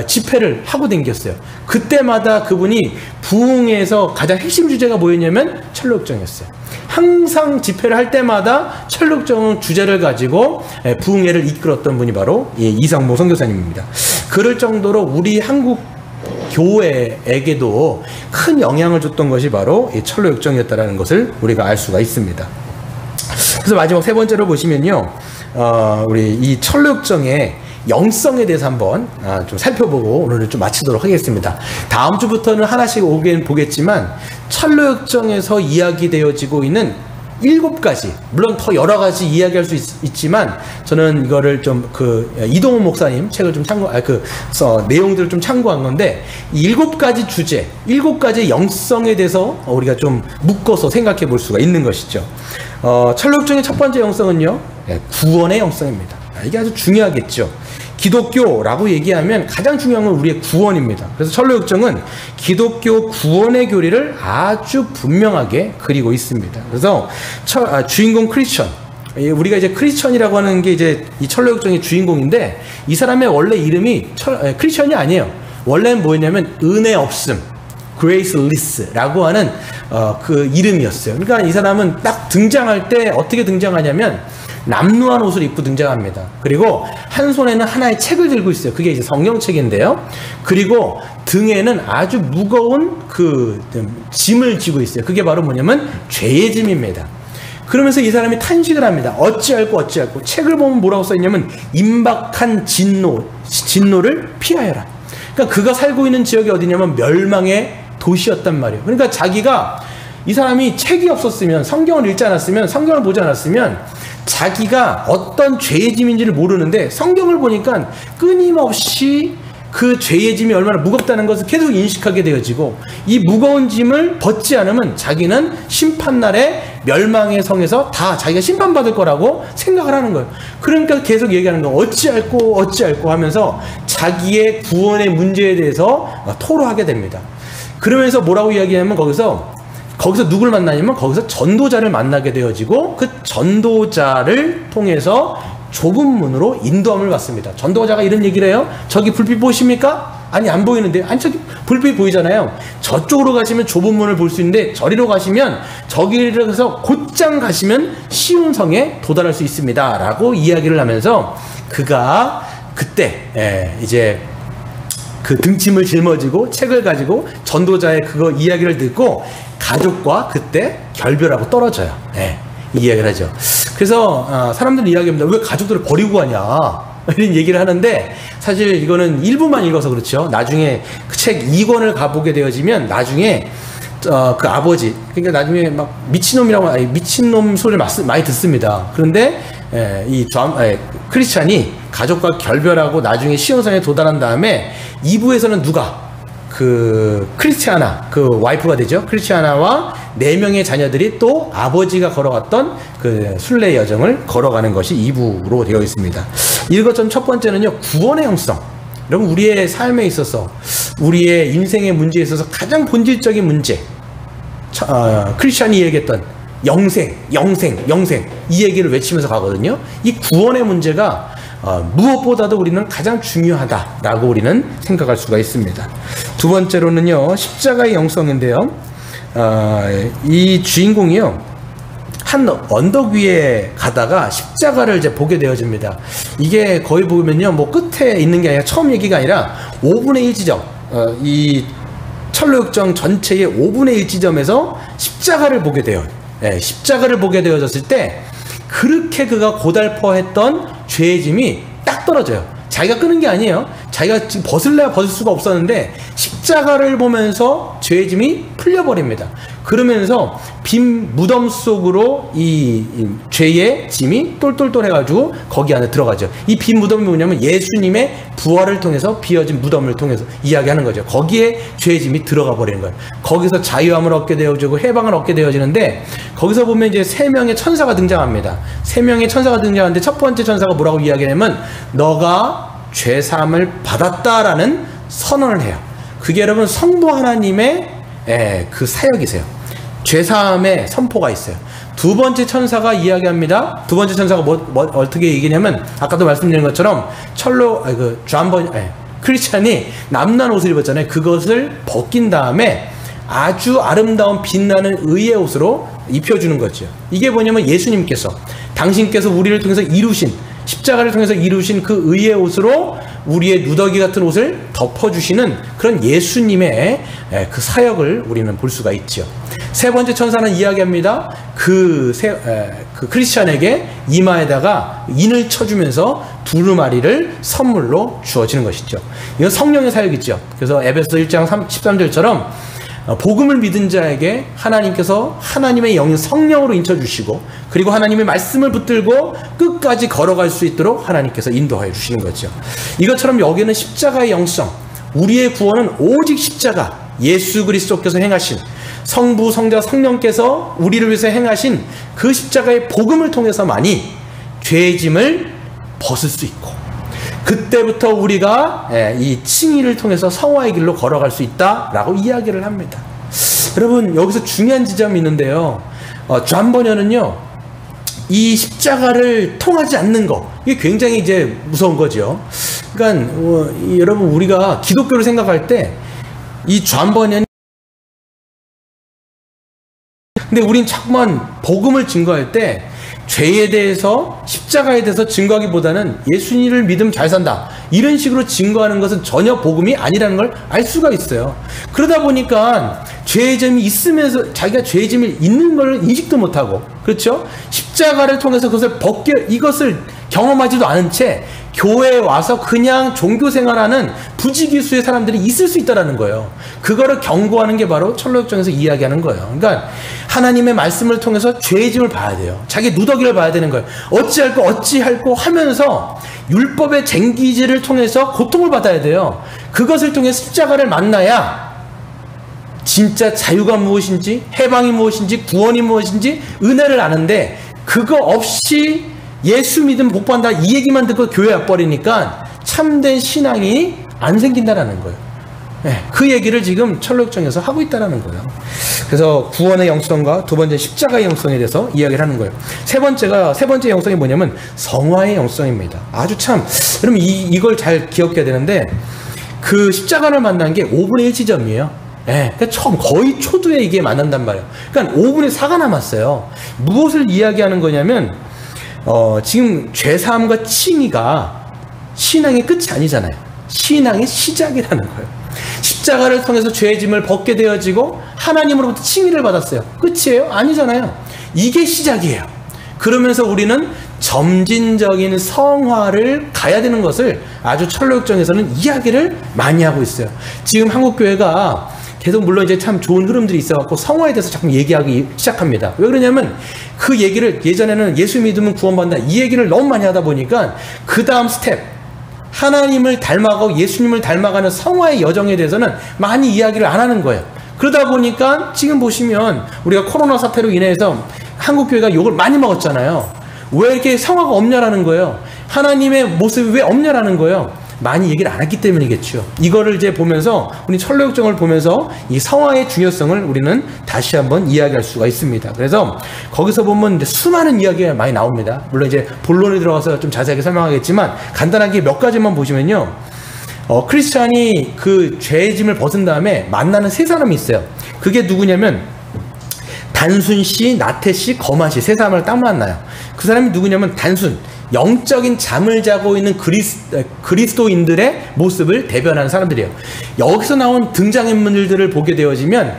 집회를 하고 댕겼어요. 그때마다 그분이 부흥에서 가장 핵심 주제가 뭐였냐면 철로역정이었어요. 항상 집회를 할 때마다 철로역정 주제를 가지고 부흥회를 이끌었던 분이 바로 이상봉 선교사님입니다. 그럴 정도로 우리 한국 교회에게도 큰 영향을 줬던 것이 바로 이 철로역정이었다는 것을 우리가 알 수가 있습니다. 그래서 마지막 세 번째로 보시면요, 우리 이 철로역정의 영성에 대해서 한번 좀 살펴보고 오늘은 좀 마치도록 하겠습니다. 다음 주부터는 하나씩 보겠지만 철로역정에서 이야기되어지고 있는 7가지, 물론 더 여러 가지 이야기할 수 있지만 저는 이거를 좀 이동훈 목사님 책을 좀 내용들을 좀 참고한 건데, 이 7가지 주제, 7가지 영성에 대해서 우리가 좀 묶어서 생각해 볼 수가 있는 것이죠. 철로역정의 첫 번째 영성은요, 구원의 영성입니다. 이게 아주 중요하겠죠. 기독교라고 얘기하면 가장 중요한 건 우리의 구원입니다. 그래서 철로역정은 기독교 구원의 교리를 아주 분명하게 그리고 있습니다. 그래서 주인공 크리스천, 우리가 이제 크리스천이라고 하는 게 이제 이 철로역정의 주인공인데, 이 사람의 원래 이름이 크리스천이 아니에요. 원래는 뭐였냐면 은혜 없음, graceless라고 하는 그 이름이었어요. 그러니까 이 사람은 딱 등장할 때 어떻게 등장하냐면 남루한 옷을 입고 등장합니다. 그리고 한 손에는 하나의 책을 들고 있어요. 그게 이제 성경책인데요. 그리고 등에는 아주 무거운 짐을 지고 있어요. 그게 바로 뭐냐면 죄의 짐입니다. 그러면서 이 사람이 탄식을 합니다. 어찌할꼬 책을 보면 뭐라고 써있냐면 임박한 진노를 피하여라. 그러니까 그가 살고 있는 지역이 어디냐면 멸망의 도시였단 말이에요. 그러니까 자기가, 이 사람이 책이 없었으면, 성경을 읽지 않았으면, 성경을 보지 않았으면 자기가 어떤 죄의 짐인지를 모르는데, 성경을 보니까 끊임없이 그 죄의 짐이 얼마나 무겁다는 것을 계속 인식하게 되어지고, 이 무거운 짐을 벗지 않으면 자기는 심판날에 멸망의 성에서 다 자기가 심판받을 거라고 생각을 하는 거예요. 그러니까 계속 얘기하는 거예요. 어찌할꼬 하면서 자기의 구원의 문제에 대해서 토로하게 됩니다. 그러면서 뭐라고 이야기하냐면 거기서 누구를 만나냐면 거기서 전도자를 만나게 되어지고, 그 전도자를 통해서 좁은 문으로 인도함을 받습니다. 전도자가 이런 얘기를 해요. 저기 불빛 보이십니까? 아니, 안 보이는데. 아니, 저기 불빛 보이잖아요. 저쪽으로 가시면 좁은 문을 볼 수 있는데, 저리로 가시면, 저기를 해서 곧장 가시면 쉬운 성에 도달할 수 있습니다. 라고 이야기를 하면서 그가 그때 이제 그 등짐을 짊어지고 책을 가지고 전도자의 그거 이야기를 듣고 가족과 그때 결별하고 떨어져요. 이 이야기를 하죠. 그래서 사람들은 이야기합니다. 왜 가족들을 버리고 가냐, 이런 얘기를 하는데, 사실 이거는 일부만 읽어서 그렇죠. 나중에 그 책 2권을 가보게 되어지면 나중에 그 아버지, 그러니까 나중에 막 미친놈 소리를 많이 듣습니다. 그런데 크리스찬이 가족과 결별하고 나중에 시온성에 도달한 다음에 2부에서는 누가 크리스티아나, 와이프가 되죠. 크리스티아나와 4명의 자녀들이 또 아버지가 걸어갔던 그 순례 여정을 걸어가는 것이 2부로 되어 있습니다. 이것처럼 첫 번째는요, 구원의 영성. 여러분, 우리의 삶에 있어서, 우리의 인생의 문제에 있어서 가장 본질적인 문제, 크리스찬이 얘기했던 영생, 이 얘기를 외치면서 가거든요. 이 구원의 문제가 무엇보다도 우리는 가장 중요하다라고 우리는 생각할 수가 있습니다. 두 번째로는요, 십자가의 영성인데요. 이 주인공이요, 한 언덕 위에 가다가 십자가를 이제 보게 되어집니다. 이게 거의 보면요, 뭐 끝에 있는 게 아니라, 처음 얘기가 아니라 5분의 1 지점, 이 철로역정 전체의 5분의 1 지점에서 십자가를 보게 돼요. 십자가를 보게 되어졌을 때 그렇게 그가 고달퍼했던 죄의 짐이 딱 떨어져요. 자기가 끄는 게 아니에요. 자기가 지금 벗을 수가 없었는데 십자가를 보면서 죄의 짐이 풀려버립니다. 그러면서 빈 무덤 속으로 이 죄의 짐이 똘똘똘 해가지고 거기 안에 들어가죠. 이 빈 무덤이 뭐냐면 예수님의 부활을 통해서 비어진 무덤을 통해서 이야기하는 거죠. 거기에 죄의 짐이 들어가 버리는 거예요. 거기서 자유함을 얻게 되어지고 해방을 얻게 되어지는데, 거기서 보면 이제 3명의 천사가 등장합니다. 3명의 천사가 등장하는데, 첫 번째 천사가 뭐라고 이야기하냐면 너가 죄사함을 받았다라는 선언을 해요. 그게 여러분 성부 하나님의 그 사역이세요. 죄사함의 선포가 있어요. 두 번째 천사가 이야기합니다. 두 번째 천사가 어떻게 얘기냐면, 아까도 말씀드린 것처럼, 크리스찬이 남는 옷을 입었잖아요. 그것을 벗긴 다음에 아주 아름다운 빛나는 의의 옷으로 입혀주는 거죠. 이게 뭐냐면 예수님께서, 당신께서 우리를 통해서 이루신, 십자가를 통해서 이루신 그 의의 옷으로 우리의 누더기 같은 옷을 덮어주시는 그런 예수님의 그 사역을 우리는 볼 수가 있죠. 세 번째 천사는 이야기합니다. 그 크리스찬에게 이마에다가 인을 쳐주면서 두루마리를 선물로 주어지는 것이죠. 이건 성령의 사역이죠. 그래서 에베소 1장 13절처럼 복음을 믿은 자에게 하나님께서 하나님의 영인 성령으로 인쳐주시고, 그리고 하나님의 말씀을 붙들고 끝까지 걸어갈 수 있도록 하나님께서 인도하여 주시는 거죠. 이것처럼 여기는 십자가의 영성, 우리의 구원은 오직 십자가, 예수 그리스도께서 행하신, 성부, 성자, 성령께서 우리를 위해서 행하신 그 십자가의 복음을 통해서만이 죄의 짐을 벗을 수 있고, 그때부터 우리가 이 칭의를 통해서 성화의 길로 걸어갈 수 있다라고 이야기를 합니다. 여러분, 여기서 중요한 지점이 있는데요. 존 버녀는요, 이 십자가를 통하지 않는 거, 이게 굉장히 이제 무서운 거죠. 그러니까 여러분, 우리가 기독교를 생각할 때 이 존 버녀는, 근데 우린 자꾸만 복음을 증거할 때 죄에 대해서, 십자가에 대해서 증거하기보다는 예수님을 믿으면 잘 산다, 이런 식으로 증거하는 것은 전혀 복음이 아니라는 걸 알 수가 있어요. 그러다 보니까 죄의 점이 있으면서 자기가 죄의 점이 있는 걸 인식도 못하고, 그렇죠? 십자가를 통해서 그것을 이것을 경험하지도 않은 채 교회에 와서 그냥 종교 생활하는 부지기수의 사람들이 있을 수 있다는 거예요. 그거를 경고하는 게 바로 철로역정에서 이야기하는 거예요. 그러니까 하나님의 말씀을 통해서 죄의 짐을 봐야 돼요. 자기 누더기를 봐야 되는 거예요. 어찌할꼬 하면서 율법의 쟁기질을 통해서 고통을 받아야 돼요. 그것을 통해 십자가를 만나야 진짜 자유가 무엇인지, 해방이 무엇인지, 구원이 무엇인지 은혜를 아는데, 그거 없이 예수 믿음 복 받는다 이 얘기만 듣고 교회 와버리니까 참된 신앙이 안 생긴다라는 거예요. 그 얘기를 지금 철로역정에서 하고 있다라는 거예요. 그래서 구원의 영성과 두 번째 십자가의 영성에 대해서 이야기를 하는 거예요. 세 번째 영성이 뭐냐면 성화의 영성입니다. 아주 참, 여러분 이걸 잘 기억해야 되는데, 그 십자가를 만난 게 5분의 1 지점이에요. 그러니까 처음 거의 초두에 이게 만난단 말이에요. 그러니까 5분의 4가 남았어요. 무엇을 이야기하는 거냐면, 지금 죄사함과 칭의가 신앙의 끝이 아니잖아요. 신앙의 시작이라는 거예요. 십자가를 통해서 죄의 짐을 벗게 되어지고 하나님으로부터 칭의를 받았어요. 끝이에요? 아니잖아요. 이게 시작이에요. 그러면서 우리는 점진적인 성화를 가야 되는 것을 아주 철로역정에서는 이야기를 많이 하고 있어요. 지금 한국교회가 계속 물론 이제 참 좋은 흐름들이 있어갖고 성화에 대해서 자꾸 얘기하기 시작합니다. 왜 그러냐면 그 얘기를 예전에는 예수 믿으면 구원받는다 이 얘기를 너무 많이 하다 보니까 그 다음 스텝, 하나님을 닮아가고 예수님을 닮아가는 성화의 여정에 대해서는 많이 이야기를 안 하는 거예요. 그러다 보니까 지금 보시면 우리가 코로나 사태로 인해서 한국교회가 욕을 많이 먹었잖아요. 왜 이렇게 성화가 없냐라는 거예요. 하나님의 모습이 왜 없냐라는 거예요. 많이 얘기를 안 했기 때문이겠죠. 이거를 이제 보면서 우리 철로역정을 보면서 이 성화의 중요성을 우리는 다시 한번 이야기할 수가 있습니다. 그래서 거기서 보면 이제 수많은 이야기가 많이 나옵니다. 물론 이제 본론에 들어가서 좀 자세하게 설명하겠지만 간단하게 몇 가지만 보시면요. 크리스찬이 그 죄의 짐을 벗은 다음에 만나는 세 사람이 있어요. 그게 누구냐면 단순씨, 나태씨, 거마씨 세 사람을 딱 만나요. 그 사람이 누구냐면 단순, 영적인 잠을 자고 있는 그리스도인들의 모습을 대변하는 사람들이에요. 여기서 나온 등장인물들을 보게 되어지면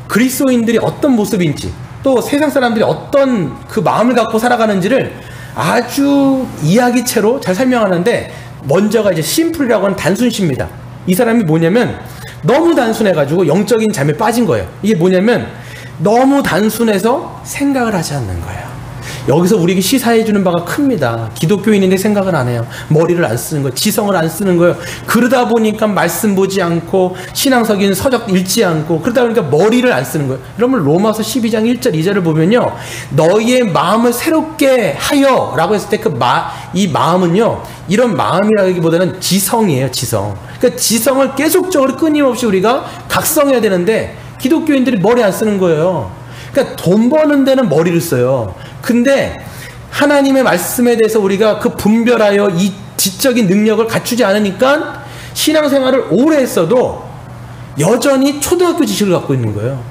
그리스도인들이 어떤 모습인지, 또 세상 사람들이 어떤 그 마음을 갖고 살아가는지를 아주 이야기체로 잘 설명하는데, 먼저가 이제 심플이라고 하는 단순시입니다. 이 사람이 뭐냐면 너무 단순해가지고 영적인 잠에 빠진 거예요. 이게 뭐냐면 너무 단순해서 생각을 하지 않는 거예요. 여기서 우리에게 시사해주는 바가 큽니다. 기독교인인데 생각을 안 해요. 머리를 안 쓰는 거예요. 지성을 안 쓰는 거예요. 그러다 보니까 말씀 보지 않고 신앙석인 서적 읽지 않고, 그러다 보니까 머리를 안 쓰는 거예요. 여러분 로마서 12장 1절 2절을 보면요, 너희의 마음을 새롭게 하여 라고 했을 때 이 마음은요, 이런 마음이라기보다는 지성이에요. 지성. 그러니까 지성을 계속적으로 끊임없이 우리가 각성해야 되는데 기독교인들이 머리 안 쓰는 거예요. 그러니까 돈 버는 데는 머리를 써요. 근데 하나님의 말씀에 대해서 우리가 그 분별하여 이 지적인 능력을 갖추지 않으니까 신앙생활을 오래 했어도 여전히 초등학교 지식을 갖고 있는 거예요.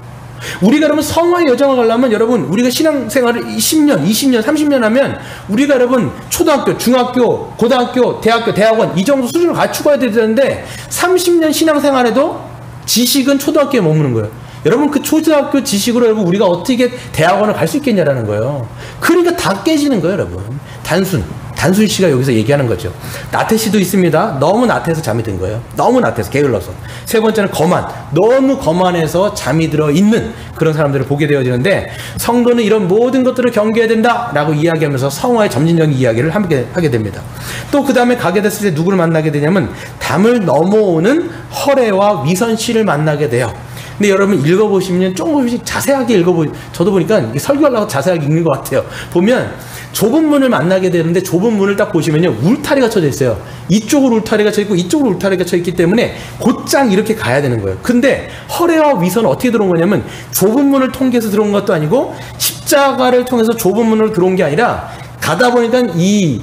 우리가 여러분 성화의 여정을 가려면 여러분 우리가 신앙생활을 10년, 20년, 30년 하면 우리가 여러분 초등학교, 중학교, 고등학교, 대학교, 대학원 이 정도 수준을 갖추고 해야 되는데 30년 신앙생활에도 지식은 초등학교에 머무는 거예요. 여러분 그 초등학교 지식으로 여러분 우리가 어떻게 대학원을 갈 수 있겠냐라는 거예요. 그러니까 다 깨지는 거예요, 여러분. 단순 씨가 여기서 얘기하는 거죠. 나태씨도 있습니다. 너무 나태해서 잠이 든 거예요. 너무 나태해서 게을러서. 세 번째는 거만. 너무 거만해서 잠이 들어 있는 그런 사람들을 보게 되어지는데 성도는 이런 모든 것들을 경계해야 된다라고 이야기하면서 성화의 점진적인 이야기를 함께 하게 됩니다. 또 그 다음에 가게 됐을 때 누구를 만나게 되냐면 담을 넘어오는 허례와 위선 씨를 만나게 돼요. 근데 여러분 읽어보시면 조금씩 자세하게 저도 보니까 설교하려고 자세하게 읽는 것 같아요. 보면 좁은 문을 만나게 되는데 좁은 문을 딱 보시면요 울타리가 쳐져 있어요. 이쪽으로 울타리가 쳐 있고 이쪽으로 울타리가 쳐 있기 때문에 곧장 이렇게 가야 되는 거예요. 근데 허례와 위선은 어떻게 들어온 거냐면 좁은 문을 통해서 들어온 것도 아니고 십자가를 통해서 좁은 문으로 들어온 게 아니라 가다 보니까 이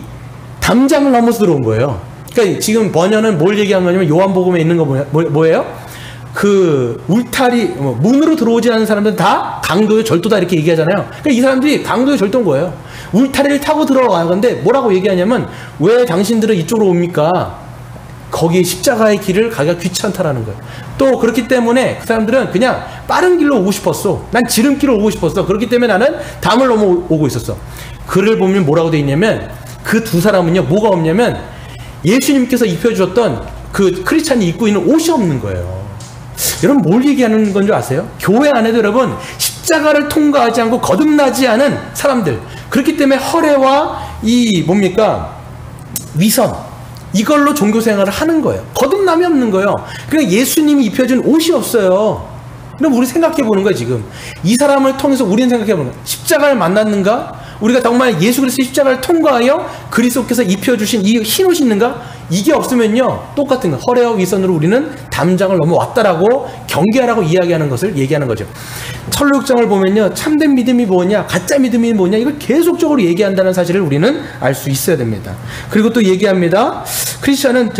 담장을 넘어서 들어온 거예요. 그러니까 지금 번연은 뭘 얘기한 거냐면 요한복음에 있는 거 뭐예요? 그 울타리 문으로 들어오지 않는 사람들은 다 강도의 절도다 이렇게 얘기하잖아요. 그러니까 이 사람들이 강도의 절도인 거예요. 울타리를 타고 들어가요. 근데 뭐라고 얘기하냐면 왜 당신들은 이쪽으로 옵니까? 거기 십자가의 길을 가기가 귀찮다라는 거예요. 또 그렇기 때문에 그 사람들은 그냥 빠른 길로 오고 싶었어. 난 지름길로 오고 싶었어. 그렇기 때문에 나는 담을 넘어오고 있었어. 글을 보면 뭐라고 돼 있냐면 그 두 사람은요 뭐가 없냐면 예수님께서 입혀주셨던 그 크리스찬이 입고 있는 옷이 없는 거예요. 여러분 뭘 얘기하는 건 줄 아세요? 교회 안에도 여러분 십자가를 통과하지 않고 거듭나지 않은 사람들, 그렇기 때문에 허례와 이 뭡니까 위선, 이걸로 종교생활을 하는 거예요. 거듭남이 없는 거예요. 그러니까 예수님이 입혀준 옷이 없어요. 그럼 우리 생각해 보는 거예요. 지금 이 사람을 통해서 우리는 생각해 보는 거예요. 십자가를 만났는가? 우리가 정말 예수 그리스도의 십자가를 통과하여 그리스도께서 입혀주신 이 흰 옷이 있는가? 이게 없으면요 똑같은 거 허례와 위선으로 우리는 담장을 넘어왔다라고 경계하라고 이야기하는 것을 얘기하는 거죠. 철록장을 보면요 참된 믿음이 뭐냐 가짜 믿음이 뭐냐 이걸 계속적으로 얘기한다는 사실을 우리는 알 수 있어야 됩니다. 그리고 또 얘기합니다. 크리스천은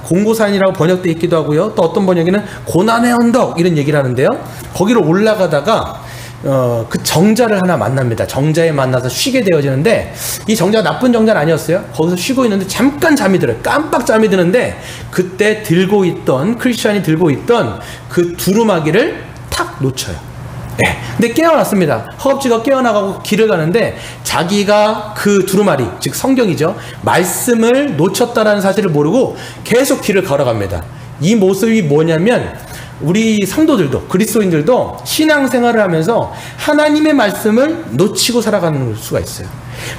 공고산이라고 번역되어 있기도 하고요. 또 어떤 번역에는 고난의 언덕 이런 얘기를 하는데요. 거기로 올라가다가 그 정자를 하나 만납니다. 정자에 만나서 쉬게 되어지는데 이 정자가 나쁜 정자는 아니었어요. 거기서 쉬고 있는데 잠깐 잠이 들어요. 깜빡 잠이 드는데 그때 크리스찬이 들고 있던 그 두루마기를 탁 놓쳐요. 네. 근데 깨어났습니다. 허겁지겁 깨어나가고 길을 가는데 자기가 그 두루마리, 즉 성경이죠. 말씀을 놓쳤다라는 사실을 모르고 계속 길을 걸어갑니다. 이 모습이 뭐냐면 우리 성도들도 그리스도인들도 신앙생활을 하면서 하나님의 말씀을 놓치고 살아가는 수가 있어요.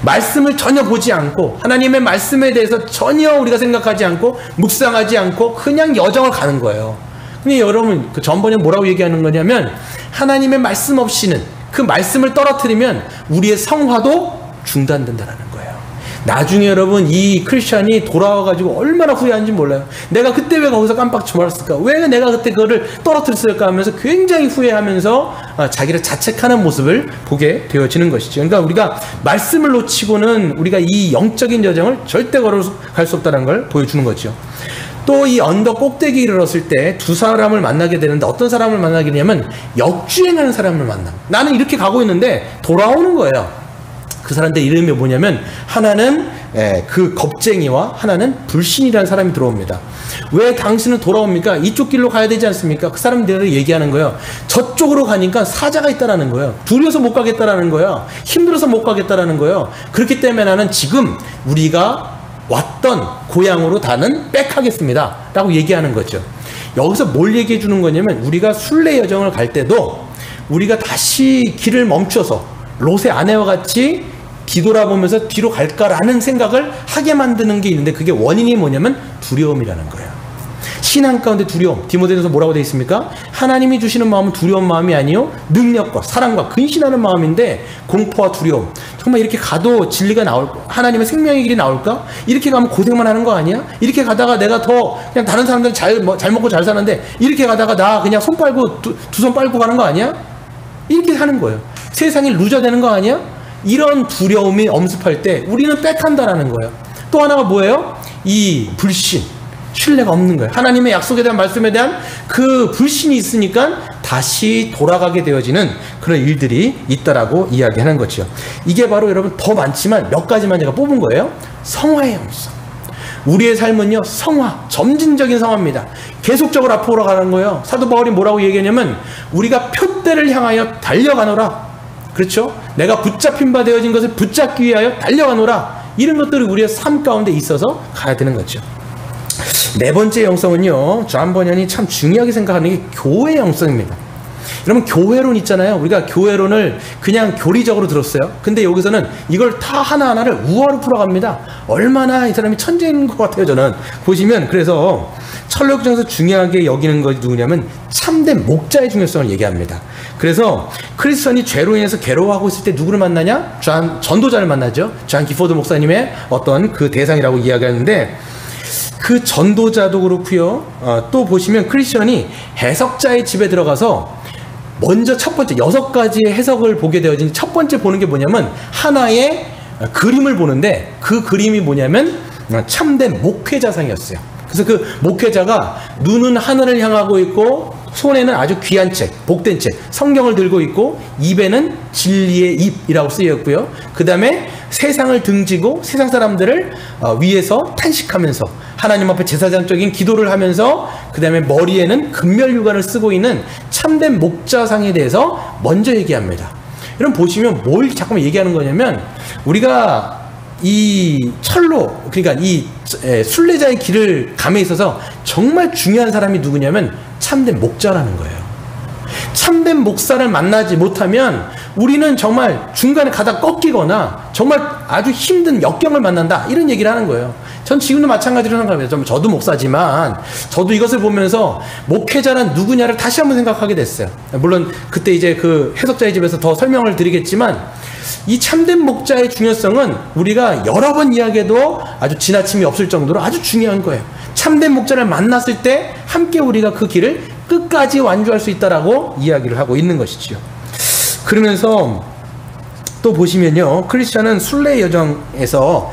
말씀을 전혀 보지 않고 하나님의 말씀에 대해서 전혀 우리가 생각하지 않고 묵상하지 않고 그냥 여정을 가는 거예요. 근데 여러분 그 전번에 뭐라고 얘기하는 거냐면 하나님의 말씀 없이는 그 말씀을 떨어뜨리면 우리의 성화도 중단된다라는 거예요. 나중에 여러분 이 크리스찬이 돌아와가지고 얼마나 후회하는지 몰라요. 내가 그때 왜 거기서 깜빡 쳐버렸을까? 왜 내가 그때 그거를 떨어뜨렸을까 하면서 굉장히 후회하면서 자기를 자책하는 모습을 보게 되어지는 것이죠. 그러니까 우리가 말씀을 놓치고는 우리가 이 영적인 여정을 절대 걸어갈 수 없다는 걸 보여주는 거죠. 또 이 언덕 꼭대기에 이르렀을 때 두 사람을 만나게 되는데 어떤 사람을 만나게 되냐면 역주행하는 사람을 만나. 나는 이렇게 가고 있는데 돌아오는 거예요. 그 사람들 이름이 뭐냐면 하나는 그 겁쟁이와 하나는 불신이라는 사람이 들어옵니다. 왜 당신은 돌아옵니까? 이쪽 길로 가야 되지 않습니까? 그 사람들이 얘기하는 거예요. 저쪽으로 가니까 사자가 있다라는 거예요. 두려워서 못 가겠다라는 거예요. 힘들어서 못 가겠다라는 거예요. 그렇기 때문에 나는 지금 우리가 왔던 고향으로 나는 백하겠습니다 라고 얘기하는 거죠. 여기서 뭘 얘기해 주는 거냐면 우리가 순례 여정을 갈 때도 우리가 다시 길을 멈춰서 롯의 아내와 같이 뒤돌아보면서 뒤로 갈까라는 생각을 하게 만드는 게 있는데 그게 원인이 뭐냐면 두려움이라는 거예요. 신앙 가운데 두려움, 디모데전서 뭐라고 되어 있습니까? 하나님이 주시는 마음은 두려운 마음이 아니요 능력과 사랑과 근신하는 마음인데 공포와 두려움. 정말 이렇게 가도 진리가 나올까? 하나님의 생명의 길이 나올까? 이렇게 가면 고생만 하는 거 아니야? 이렇게 가다가 내가 더 그냥 다른 사람들 잘 먹고 잘 사는데 이렇게 가다가 나 그냥 손 빨고 두 손 빨고 가는 거 아니야? 이렇게 하는 거예요. 세상이 루저 되는 거 아니야? 이런 두려움이 엄습할 때 우리는 빽한다라는 거예요. 또 하나가 뭐예요? 이 불신, 신뢰가 없는 거예요. 하나님의 약속에 대한 말씀에 대한 그 불신이 있으니까 다시 돌아가게 되어지는 그런 일들이 있다라고 이야기하는 거죠. 이게 바로 여러분 더 많지만 몇 가지만 제가 뽑은 거예요. 성화의 영성. 우리의 삶은요, 성화, 점진적인 성화입니다. 계속적으로 앞으로 가는 거예요. 사도 바울이 뭐라고 얘기하냐면 우리가 표대를 향하여 달려가노라. 그렇죠? 내가 붙잡힌 바 되어진 것을 붙잡기 위하여 달려가노라. 이런 것들이 우리의 삶 가운데 있어서 가야 되는 거죠. 네 번째 영성은요, 존 버년이 참 중요하게 생각하는 게 교회 영성입니다. 여러분, 교회론 있잖아요. 우리가 교회론을 그냥 교리적으로 들었어요. 근데 여기서는 이걸 다 하나하나를 우화로 풀어갑니다. 얼마나 이 사람이 천재인 것 같아요, 저는. 보시면, 그래서 철학적에서 중요하게 여기는 것이 누구냐면 참된 목자의 중요성을 얘기합니다. 그래서 크리스천이 죄로 인해서 괴로워하고 있을 때 누구를 만나냐? 전도자를 만나죠. 존 기포드 목사님의 어떤 그 대상이라고 이야기하는데, 그 전도자도 그렇고요. 또 보시면 크리스천이 해석자의 집에 들어가서 먼저 첫 번째 6가지의 해석을 보게 되어진 첫 번째 보는 게 뭐냐면 하나의 그림을 보는데, 그 그림이 뭐냐면 참된 목회자상이었어요. 그래서 그 목회자가 눈은 하늘을 향하고 있고 손에는 아주 귀한 책, 복된 책, 성경을 들고 있고 입에는 진리의 입이라고 쓰였고요. 그 다음에 세상을 등지고 세상 사람들을 위해서 탄식하면서 하나님 앞에 제사장적인 기도를 하면서 그 다음에 머리에는 금멸유관을 쓰고 있는 참된 목자상에 대해서 먼저 얘기합니다. 여러분 보시면 뭘 잠깐만 얘기하는 거냐면, 우리가 이 철로, 그러니까 이 순례자의 길을 감에 있어서 정말 중요한 사람이 누구냐면 참된 목자라는 거예요. 참된 목사를 만나지 못하면 우리는 정말 중간에 가다 꺾이거나 정말 아주 힘든 역경을 만난다, 이런 얘기를 하는 거예요. 전 지금도 마찬가지로 생각합니다. 저도 목사지만 저도 이것을 보면서 목회자란 누구냐를 다시 한번 생각하게 됐어요. 물론 그때 이제 그 해석자의 집에서 더 설명을 드리겠지만, 이 참된 목자의 중요성은 우리가 여러 번 이야기해도 아주 지나침이 없을 정도로 아주 중요한 거예요. 참된 목자를 만났을 때 함께 우리가 그 길을 끝까지 완주할 수 있다라고 이야기를 하고 있는 것이지요. 그러면서 또 보시면요, 크리스천은 순례의 여정에서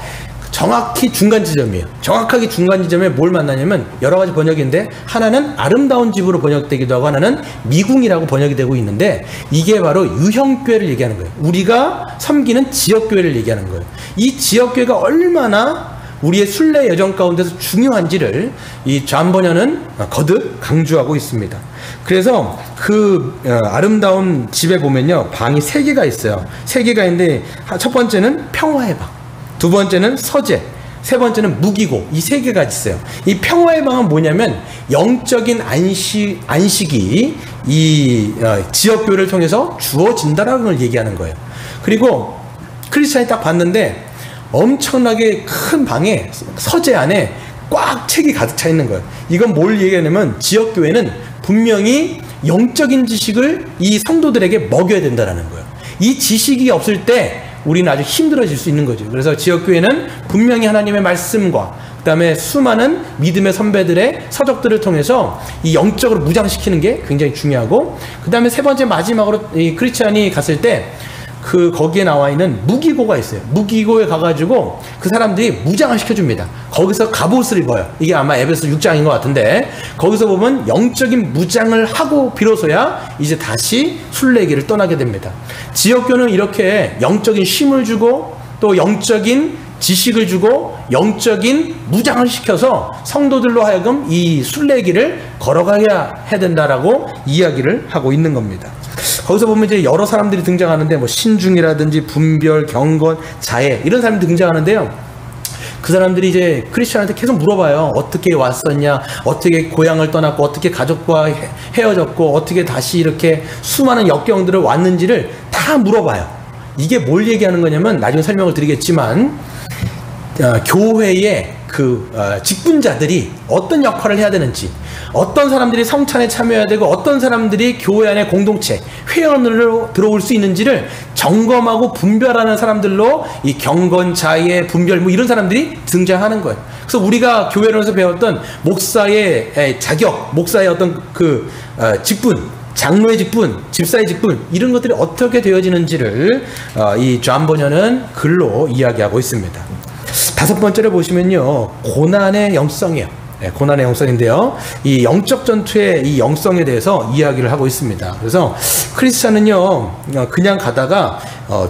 정확히 중간 지점이에요. 정확하게 중간 지점에 뭘 만나냐면 여러 가지 번역인데, 하나는 아름다운 집으로 번역되기도 하고 하나는 미궁이라고 번역이 되고 있는데, 이게 바로 유형교회를 얘기하는 거예요. 우리가 섬기는 지역교회를 얘기하는 거예요. 이 지역교회가 얼마나 우리의 순례 여정 가운데서 중요한지를 이 존 버년은 거듭 강조하고 있습니다. 그래서 그 아름다운 집에 보면요, 방이 3개가 있어요. 3개가 있는데 첫 번째는 평화의 방, 두 번째는 서재, 세 번째는 무기고, 이 3개가 있어요. 이 평화의 방은 뭐냐면 영적인 안식이 이 지역교회를 통해서 주어진다라는 걸 얘기하는 거예요. 그리고 크리스찬이 딱 봤는데 엄청나게 큰 방에 서재 안에 꽉 책이 가득 차 있는 거예요. 이건 뭘 얘기하냐면 지역교회는 분명히 영적인 지식을 이 성도들에게 먹여야 된다는 거예요. 이 지식이 없을 때 우리는 아주 힘들어질 수 있는 거죠. 그래서 지역교회는 분명히 하나님의 말씀과 그 다음에 수많은 믿음의 선배들의 서적들을 통해서 이 영적으로 무장시키는 게 굉장히 중요하고, 그 다음에 세 번째 마지막으로 이 크리스찬이 갔을 때 거기에 나와 있는 무기고가 있어요. 무기고에 가가지고 그 사람들이 무장을 시켜줍니다. 거기서 갑옷을 입어요. 이게 아마 에베소 6장인 것 같은데, 거기서 보면 영적인 무장을 하고 비로소야 이제 다시 순례길을 떠나게 됩니다. 지역교는 이렇게 영적인 쉼을 주고 또 영적인 지식을 주고 영적인 무장을 시켜서 성도들로 하여금 이 순례길을 걸어가야 해야 된다라고 이야기를 하고 있는 겁니다. 거기서 보면 이제 여러 사람들이 등장하는데, 뭐 신중이라든지 분별, 경건, 자애, 이런 사람들이 등장하는데요. 그 사람들이 이제 크리스천한테 계속 물어봐요. 어떻게 왔었냐, 어떻게 고향을 떠났고, 어떻게 가족과 헤어졌고, 어떻게 다시 이렇게 수많은 역경들을 왔는지를 다 물어봐요. 이게 뭘 얘기하는 거냐면 나중에 설명을 드리겠지만, 교회의 직분자들이 어떤 역할을 해야 되는지, 어떤 사람들이 성찬에 참여해야 되고 어떤 사람들이 교회 안에 공동체, 회원으로 들어올 수 있는지를 점검하고 분별하는 사람들로 이 경건, 자애, 분별 뭐 이런 사람들이 등장하는 거예요. 그래서 우리가 교회론에서 배웠던 목사의 자격, 목사의 어떤 직분, 장로의 직분, 집사의 직분 이런 것들이 어떻게 되어지는지를 이 존 버녀는 글로 이야기하고 있습니다. 다섯 번째로 보시면요, 고난의 영성이에요. 네, 고난의 영성인데요, 이 영적 전투의 이 영성에 대해서 이야기를 하고 있습니다. 그래서 크리스찬은요, 그냥 가다가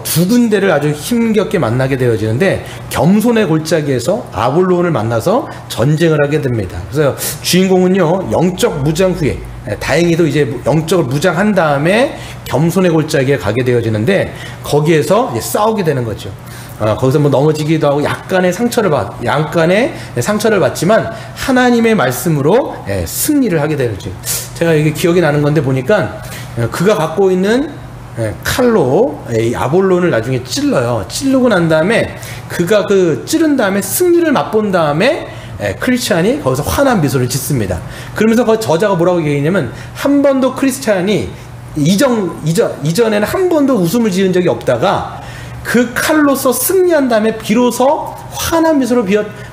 두 군데를 아주 힘겹게 만나게 되어지는데, 겸손의 골짜기에서 아볼론을 만나서 전쟁을 하게 됩니다. 그래서 주인공은요, 영적 무장 후에, 다행히도 이제 영적을 무장한 다음에 겸손의 골짜기에 가게 되어지는데, 거기에서 이제 싸우게 되는 거죠. 거기서 뭐 넘어지기도 하고 약간의 상처를 받지만 하나님의 말씀으로 승리를 하게 되죠. 제가 이게 기억이 나는 건데, 보니까 그가 갖고 있는 칼로 이 아볼론을 나중에 찔러요. 찌르고 난 다음에 그가 그 찌른 다음에 승리를 맛본 다음에 크리스찬이 거기서 환한 미소를 짓습니다. 그러면서 그 저자가 뭐라고 얘기했냐면, 한 번도 크리스찬이 이전에는 한 번도 웃음을 지은 적이 없다가 그 칼로서 승리한 다음에 비로소 환한 미소를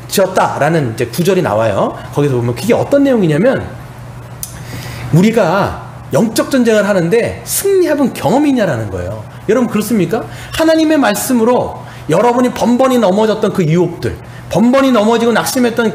지었다라는 이제 구절이 나와요. 거기서 보면 그게 어떤 내용이냐면, 우리가 영적 전쟁을 하는데 승리해본 경험이 있냐라는 거예요. 여러분 그렇습니까? 하나님의 말씀으로 여러분이 번번이 넘어졌던 그 유혹들, 번번이 넘어지고 낙심했던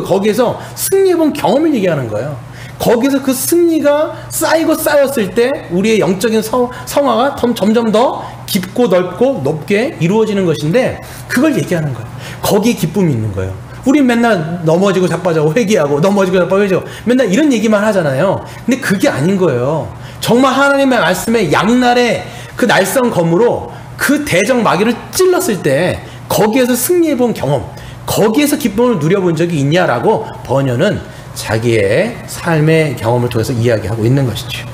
거기에서 승리해본 경험을 얘기하는 거예요. 거기서 그 승리가 쌓이고 쌓였을 때 우리의 영적인 성화가 점점 더 깊고 넓고 높게 이루어지는 것인데, 그걸 얘기하는 거예요. 거기에 기쁨이 있는 거예요. 우린 맨날 넘어지고 자빠져고 회개하고 넘어지고 자빠지고 회개하고 맨날 이런 얘기만 하잖아요. 근데 그게 아닌 거예요. 정말 하나님의 말씀에 양날의 그 날선 검으로 그 대적 마귀를 찔렀을 때 거기에서 승리해본 경험, 거기에서 기쁨을 누려본 적이 있냐라고 버녀는 자기의 삶의 경험을 통해서 이야기하고 있는 것이죠.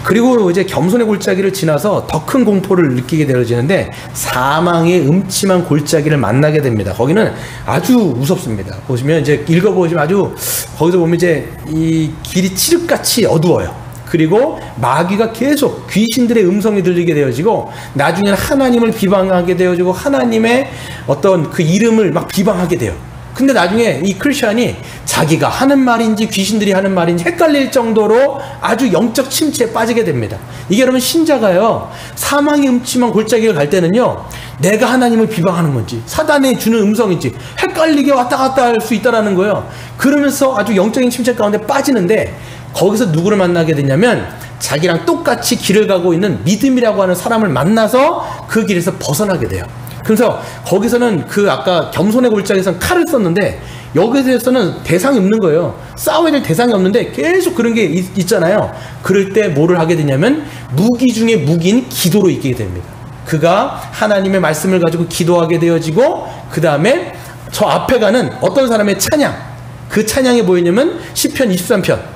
그리고 이제 겸손의 골짜기를 지나서 더 큰 공포를 느끼게 되어지는데, 사망의 음침한 골짜기를 만나게 됩니다. 거기는 아주 무섭습니다. 보시면 이제 읽어보시면 아주, 거기서 보면 이제 이 길이 칠흑같이 어두워요. 그리고 마귀가 계속 귀신들의 음성이 들리게 되어지고, 나중에는 하나님을 비방하게 되어지고 하나님의 어떤 그 이름을 막 비방하게 돼요. 근데 나중에 이 크리스찬이 자기가 하는 말인지 귀신들이 하는 말인지 헷갈릴 정도로 아주 영적 침체에 빠지게 됩니다. 이게 여러분, 신자가요, 사망의 음침한 골짜기를 갈 때는요, 내가 하나님을 비방하는 건지 사단이 주는 음성인지 헷갈리게 왔다 갔다 할 수 있다는 거예요. 그러면서 아주 영적인 침체 가운데 빠지는데, 거기서 누구를 만나게 되냐면, 자기랑 똑같이 길을 가고 있는 믿음이라고 하는 사람을 만나서 그 길에서 벗어나게 돼요. 그래서 거기서는 그 아까 겸손의 골짜기에서는 칼을 썼는데, 여기에 대해서는 대상이 없는 거예요. 싸워야 될 대상이 없는데 계속 그런 게 있잖아요. 그럴 때 뭐를 하게 되냐면, 무기 중에 무기인 기도로 이기게 됩니다. 그가 하나님의 말씀을 가지고 기도하게 되어지고, 그 다음에 저 앞에 가는 어떤 사람의 찬양, 그 찬양이 뭐였냐면 시편 23편,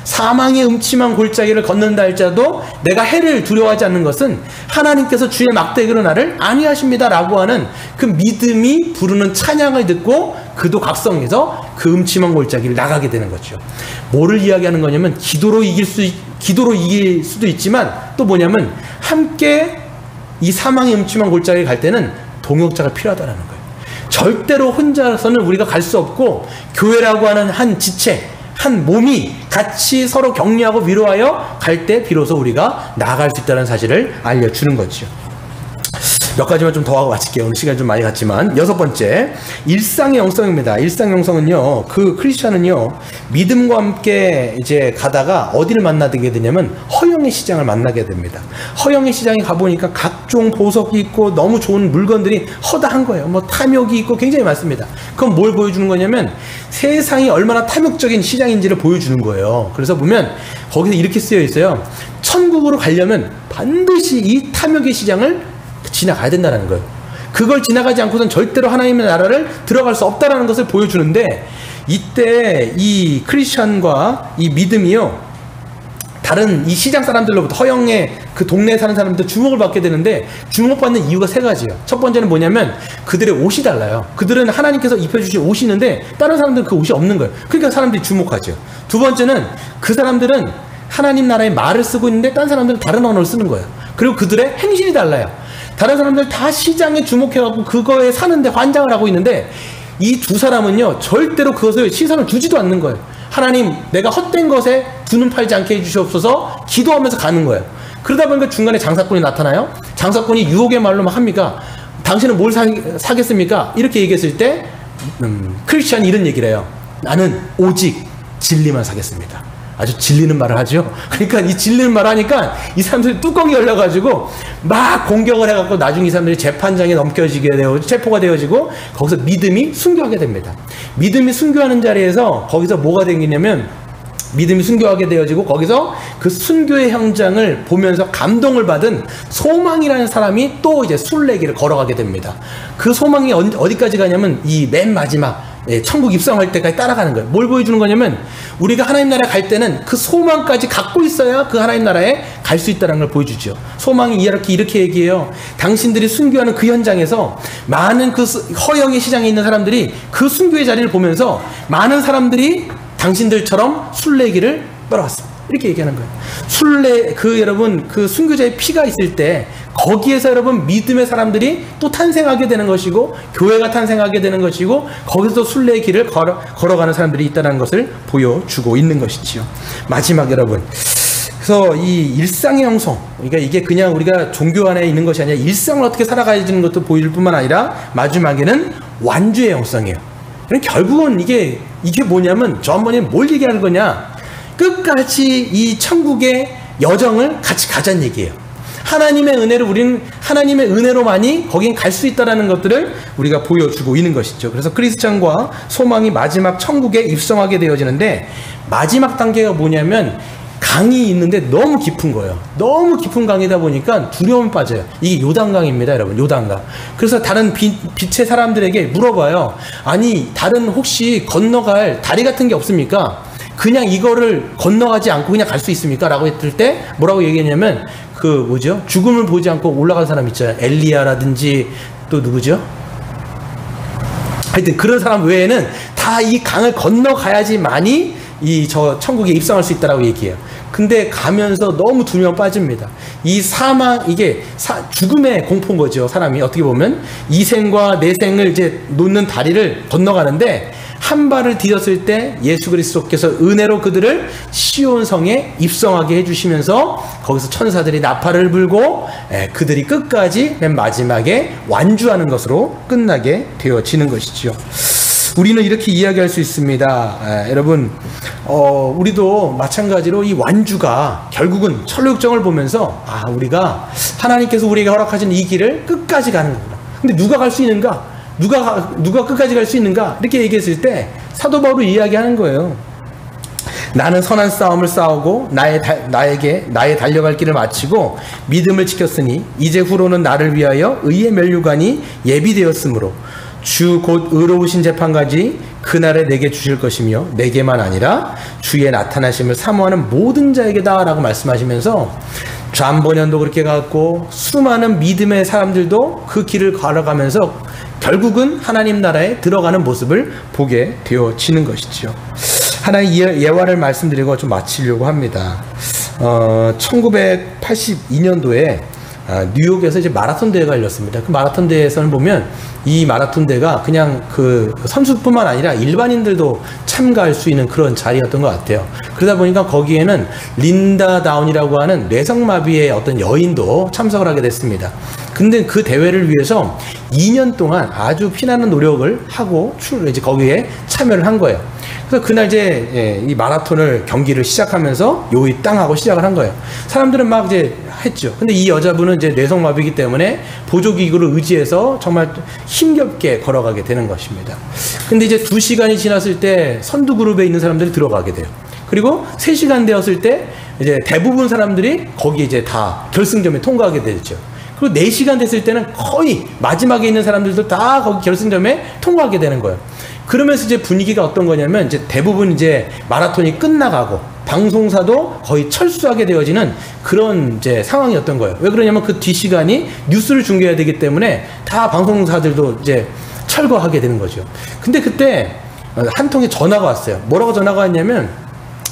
사망의 음침한 골짜기를 걷는다 할지라도 내가 해를 두려워하지 않는 것은 하나님께서 주의 막대기로 나를 안위하십니다 라고 하는 그 믿음이 부르는 찬양을 듣고 그도 각성해서 그 음침한 골짜기를 나가게 되는 거죠. 뭐를 이야기하는 거냐면, 기도로 이길 수도 있지만 또 뭐냐면, 함께 이 사망의 음침한 골짜기에 갈 때는 동역자가 필요하다는 거예요. 절대로 혼자서는 우리가 갈 수 없고, 교회라고 하는 한 지체, 한 몸이 같이 서로 격려하고 위로하여 갈 때 비로소 우리가 나아갈 수 있다는 사실을 알려주는 거죠. 몇 가지만 좀 더 하고 마칠게요. 오늘 시간이 좀 많이 갔지만, 여섯 번째, 일상의 영성입니다. 일상의 영성은요, 그 크리스찬은요, 믿음과 함께 이제 가다가 어디를 만나게 되냐면 허영의 시장을 만나게 됩니다. 허영의 시장에 가보니까 각종 보석이 있고 너무 좋은 물건들이 허다한 거예요. 뭐 탐욕이 있고 굉장히 많습니다. 그럼 뭘 보여주는 거냐면, 세상이 얼마나 탐욕적인 시장인지를 보여주는 거예요. 그래서 보면 거기서 이렇게 쓰여 있어요. 천국으로 가려면 반드시 이 탐욕의 시장을 지나가야 된다는 거예요. 그걸 지나가지 않고선 절대로 하나님의 나라를 들어갈 수 없다는 것을 보여주는데, 이때 이 크리스찬과 이 믿음이요, 다른 이 시장 사람들로부터, 허영의 그 동네에 사는 사람들도 주목을 받게 되는데, 주목받는 이유가 세 가지예요. 첫 번째는 뭐냐면, 그들의 옷이 달라요. 그들은 하나님께서 입혀주신 옷이 있는데 다른 사람들은 그 옷이 없는 거예요. 그러니까 사람들이 주목하죠. 두 번째는, 그 사람들은 하나님 나라의 말을 쓰고 있는데 다른 사람들은 다른 언어를 쓰는 거예요. 그리고 그들의 행실이 달라요. 다른 사람들 다 시장에 주목해갖고 그거에 사는데 환장을 하고 있는데, 이 두 사람은요 절대로 그것을 시선을 두지도 않는 거예요. 하나님, 내가 헛된 것에 두 눈 팔지 않게 해주시옵소서 기도하면서 가는 거예요. 그러다 보니까 중간에 장사꾼이 나타나요. 장사꾼이 유혹의 말로 막 합니까? 당신은 뭘 사겠습니까? 이렇게 얘기했을 때 크리스찬이 이런 얘기를 해요. 나는 오직 진리만 사겠습니다. 아주 질리는 말을 하죠. 그러니까 이 질리는 말을 하니까 이 사람들이 뚜껑이 열려가지고 막 공격을 해갖고 나중에 이 사람들이 재판장에 넘겨지게 되어 체포가 되어지고 거기서 믿음이 순교하게 됩니다. 믿음이 순교하는 자리에서 거기서 뭐가 되겠냐면 믿음이 순교하게 되어지고 거기서 그 순교의 현장을 보면서 감동을 받은 소망이라는 사람이 또 이제 순례길을 걸어가게 됩니다. 그 소망이 어디까지 가냐면 이 맨 마지막 천국 입성할 때까지 따라가는 거예요. 뭘 보여주는 거냐면 우리가 하나님 나라에 갈 때는 그 소망까지 갖고 있어야 그 하나님 나라에 갈 수 있다는 걸 보여주죠. 소망이 이렇게 얘기해요. 당신들이 순교하는 그 현장에서 많은 그 허영의 시장에 있는 사람들이 그 순교의 자리를 보면서 많은 사람들이 당신들처럼 순례길을 따라왔습니다. 이렇게 얘기하는 거예요. 여러분, 그 순교자의 피가 있을 때 거기에서 여러분 믿음의 사람들이 또 탄생하게 되는 것이고 교회가 탄생하게 되는 것이고 거기서 순례의 길을 걸어가는 사람들이 있다는 것을 보여주고 있는 것이지요. 마지막 여러분, 그래서 이 일상의 형성, 그러니까 이게 그냥 우리가 종교 안에 있는 것이 아니라 일상을 어떻게 살아가야지는 것도 보일 뿐만 아니라 마지막에는 완주의 형성이에요. 결국은 이게 뭐냐면 저 한번이 뭘 얘기하는 거냐, 끝까지 이 천국의 여정을 같이 가자는 얘기예요. 하나님의 은혜로 우리는 하나님의 은혜로만이 거긴 갈 수 있다라는 것들을 우리가 보여주고 있는 것이죠. 그래서 크리스찬과 소망이 마지막 천국에 입성하게 되어지는데 마지막 단계가 뭐냐면 강이 있는데 너무 깊은 거예요. 너무 깊은 강이다 보니까 두려움이 빠져요. 이게 요단강입니다, 여러분. 요단강. 그래서 다른 빛의 사람들에게 물어봐요. 아니, 다른 혹시 건너갈 다리 같은 게 없습니까? 그냥 이거를 건너가지 않고 그냥 갈 수 있습니까? 라고 했을 때 뭐라고 얘기했냐면 죽음을 보지 않고 올라간 사람 있잖아요. 엘리야라든지 또 누구죠? 하여튼 그런 사람 외에는 다 이 강을 건너가야지만이 저 천국에 입성할 수 있다라고 얘기해요. 근데 가면서 너무 두려움 빠집니다. 이 사망, 이게 죽음의 공포인 거죠. 사람이 어떻게 보면 이생과 내생을 이제 놓는 다리를 건너가는데 한 발을 디뎠을 때 예수 그리스도께서 은혜로 그들을 시온 성에 입성하게 해주시면서 거기서 천사들이 나팔을 불고 그들이 끝까지 맨 마지막에 완주하는 것으로 끝나게 되어지는 것이죠. 우리는 이렇게 이야기할 수 있습니다. 여러분, 우리도 마찬가지로 이 완주가 결국은 천국정을 보면서 우리가 하나님께서 우리에게 허락하신 이 길을 끝까지 가는 거구나. 근데 누가 갈 수 있는가? 누가 끝까지 갈 수 있는가? 이렇게 얘기했을 때 사도 바울이 이야기하는 거예요. 나는 선한 싸움을 싸우고 나의 달려갈 길을 마치고 믿음을 지켰으니 이제 후로는 나를 위하여 의의 면류관이 예비되었으므로 주 곧 의로우신 재판까지 그날에 내게 주실 것이며 내게만 아니라 주의 나타나심을 사모하는 모든 자에게다 라고 말씀하시면서 잠번연도 그렇게 갔고 수많은 믿음의 사람들도 그 길을 걸어가면서 결국은 하나님 나라에 들어가는 모습을 보게 되어지는 것이죠. 하나의 예화를 말씀드리고 좀 마치려고 합니다. 1982년도에 뉴욕에서 이제 마라톤 대회가 열렸습니다. 그 마라톤 대회에서는 보면 이 마라톤 대회가 그냥 그 선수뿐만 아니라 일반인들도 참가할 수 있는 그런 자리였던 것 같아요. 그러다 보니까 거기에는 린다 다운이라고 하는 뇌성마비의 어떤 여인도 참석을 하게 됐습니다. 근데 그 대회를 위해서 2년 동안 아주 피나는 노력을 하고 이제 거기에 참여를 한 거예요. 그래서 그날 이제 이 마라톤을 경기를 시작하면서 요이 땅 하고 시작을 한 거예요. 사람들은 막 이제 했죠. 근데 이 여자분은 이제 뇌성마비이기 때문에 보조기구를 의지해서 정말 힘겹게 걸어가게 되는 것입니다. 근데 이제 2시간이 지났을 때 선두 그룹에 있는 사람들이 들어가게 돼요. 그리고 3시간 되었을 때 이제 대부분 사람들이 거기 이제 다 결승점에 통과하게 되죠. 그리고 4시간 됐을 때는 거의 마지막에 있는 사람들도 다 거기 결승점에 통과하게 되는 거예요. 그러면서 이제 분위기가 어떤 거냐면 이제 대부분 이제 마라톤이 끝나가고 방송사도 거의 철수하게 되어지는 그런 이제 상황이었던 거예요. 왜 그러냐면 그 뒷시간이 뉴스를 중계해야 되기 때문에 다 방송사들도 이제 철거하게 되는 거죠. 근데 그때 한 통의 전화가 왔어요. 뭐라고 전화가 왔냐면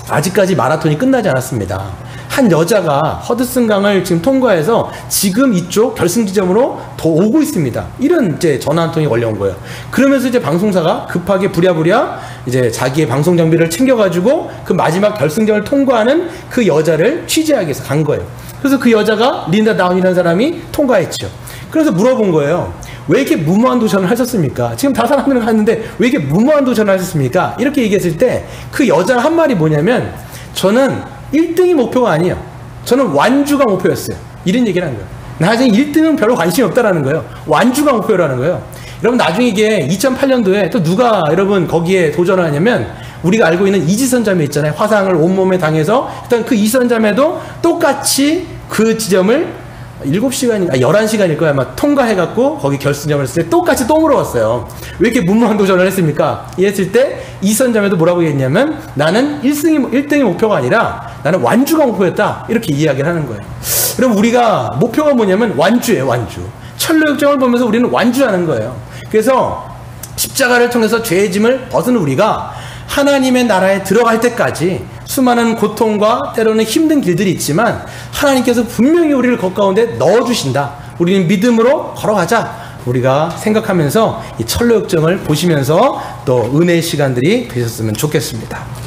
아직까지 마라톤이 끝나지 않았습니다. 한 여자가 허드슨강을 지금 통과해서 지금 이쪽 결승 지점으로 더 오고 있습니다. 이런 이제 전화 한 통이 걸려온 거예요. 그러면서 이제 방송사가 급하게 부랴부랴 이제 자기의 방송 장비를 챙겨가지고 그 마지막 결승전을 통과하는 그 여자를 취재하기 위해서 간 거예요. 그래서 그 여자가 린다 다운이라는 사람이 통과했죠. 그래서 물어본 거예요. 왜 이렇게 무모한 도전을 하셨습니까? 지금 다 사람들은 하는데 왜 이렇게 무모한 도전을 하셨습니까? 이렇게 얘기했을 때 그 여자가 한 말이 뭐냐면 저는 1등이 목표가 아니에요. 저는 완주가 목표였어요. 이런 얘기를 한 거예요. 나중에 1등은 별로 관심이 없다라는 거예요. 완주가 목표라는 거예요. 여러분 나중에 이게 2008년도에 또 누가 여러분 거기에 도전을 하냐면 우리가 알고 있는 이지선 자매 있잖아요. 화상을 온몸에 당해서 일단 그 이지선 자매도 똑같이 그 지점을 7시간이, 11시간일 거야. 아마 통과해갖고 거기 결승점을 했을 때 똑같이 또 물어봤어요. 왜 이렇게 무모한 도전을 했습니까? 이랬을 때 이지선 자매도 뭐라고 얘기했냐면 나는 1등이 목표가 아니라 나는 완주가 목표였다. 이렇게 이야기를 하는 거예요. 그럼 우리가 목표가 뭐냐면 완주예요. 완주. 천로역정을 보면서 우리는 완주하는 거예요. 그래서 십자가를 통해서 죄의 짐을 벗은 우리가 하나님의 나라에 들어갈 때까지 수많은 고통과 때로는 힘든 길들이 있지만 하나님께서 분명히 우리를 그 가운데 넣어주신다. 우리는 믿음으로 걸어가자. 우리가 생각하면서 이 천로역정을 보시면서 또 은혜의 시간들이 되셨으면 좋겠습니다.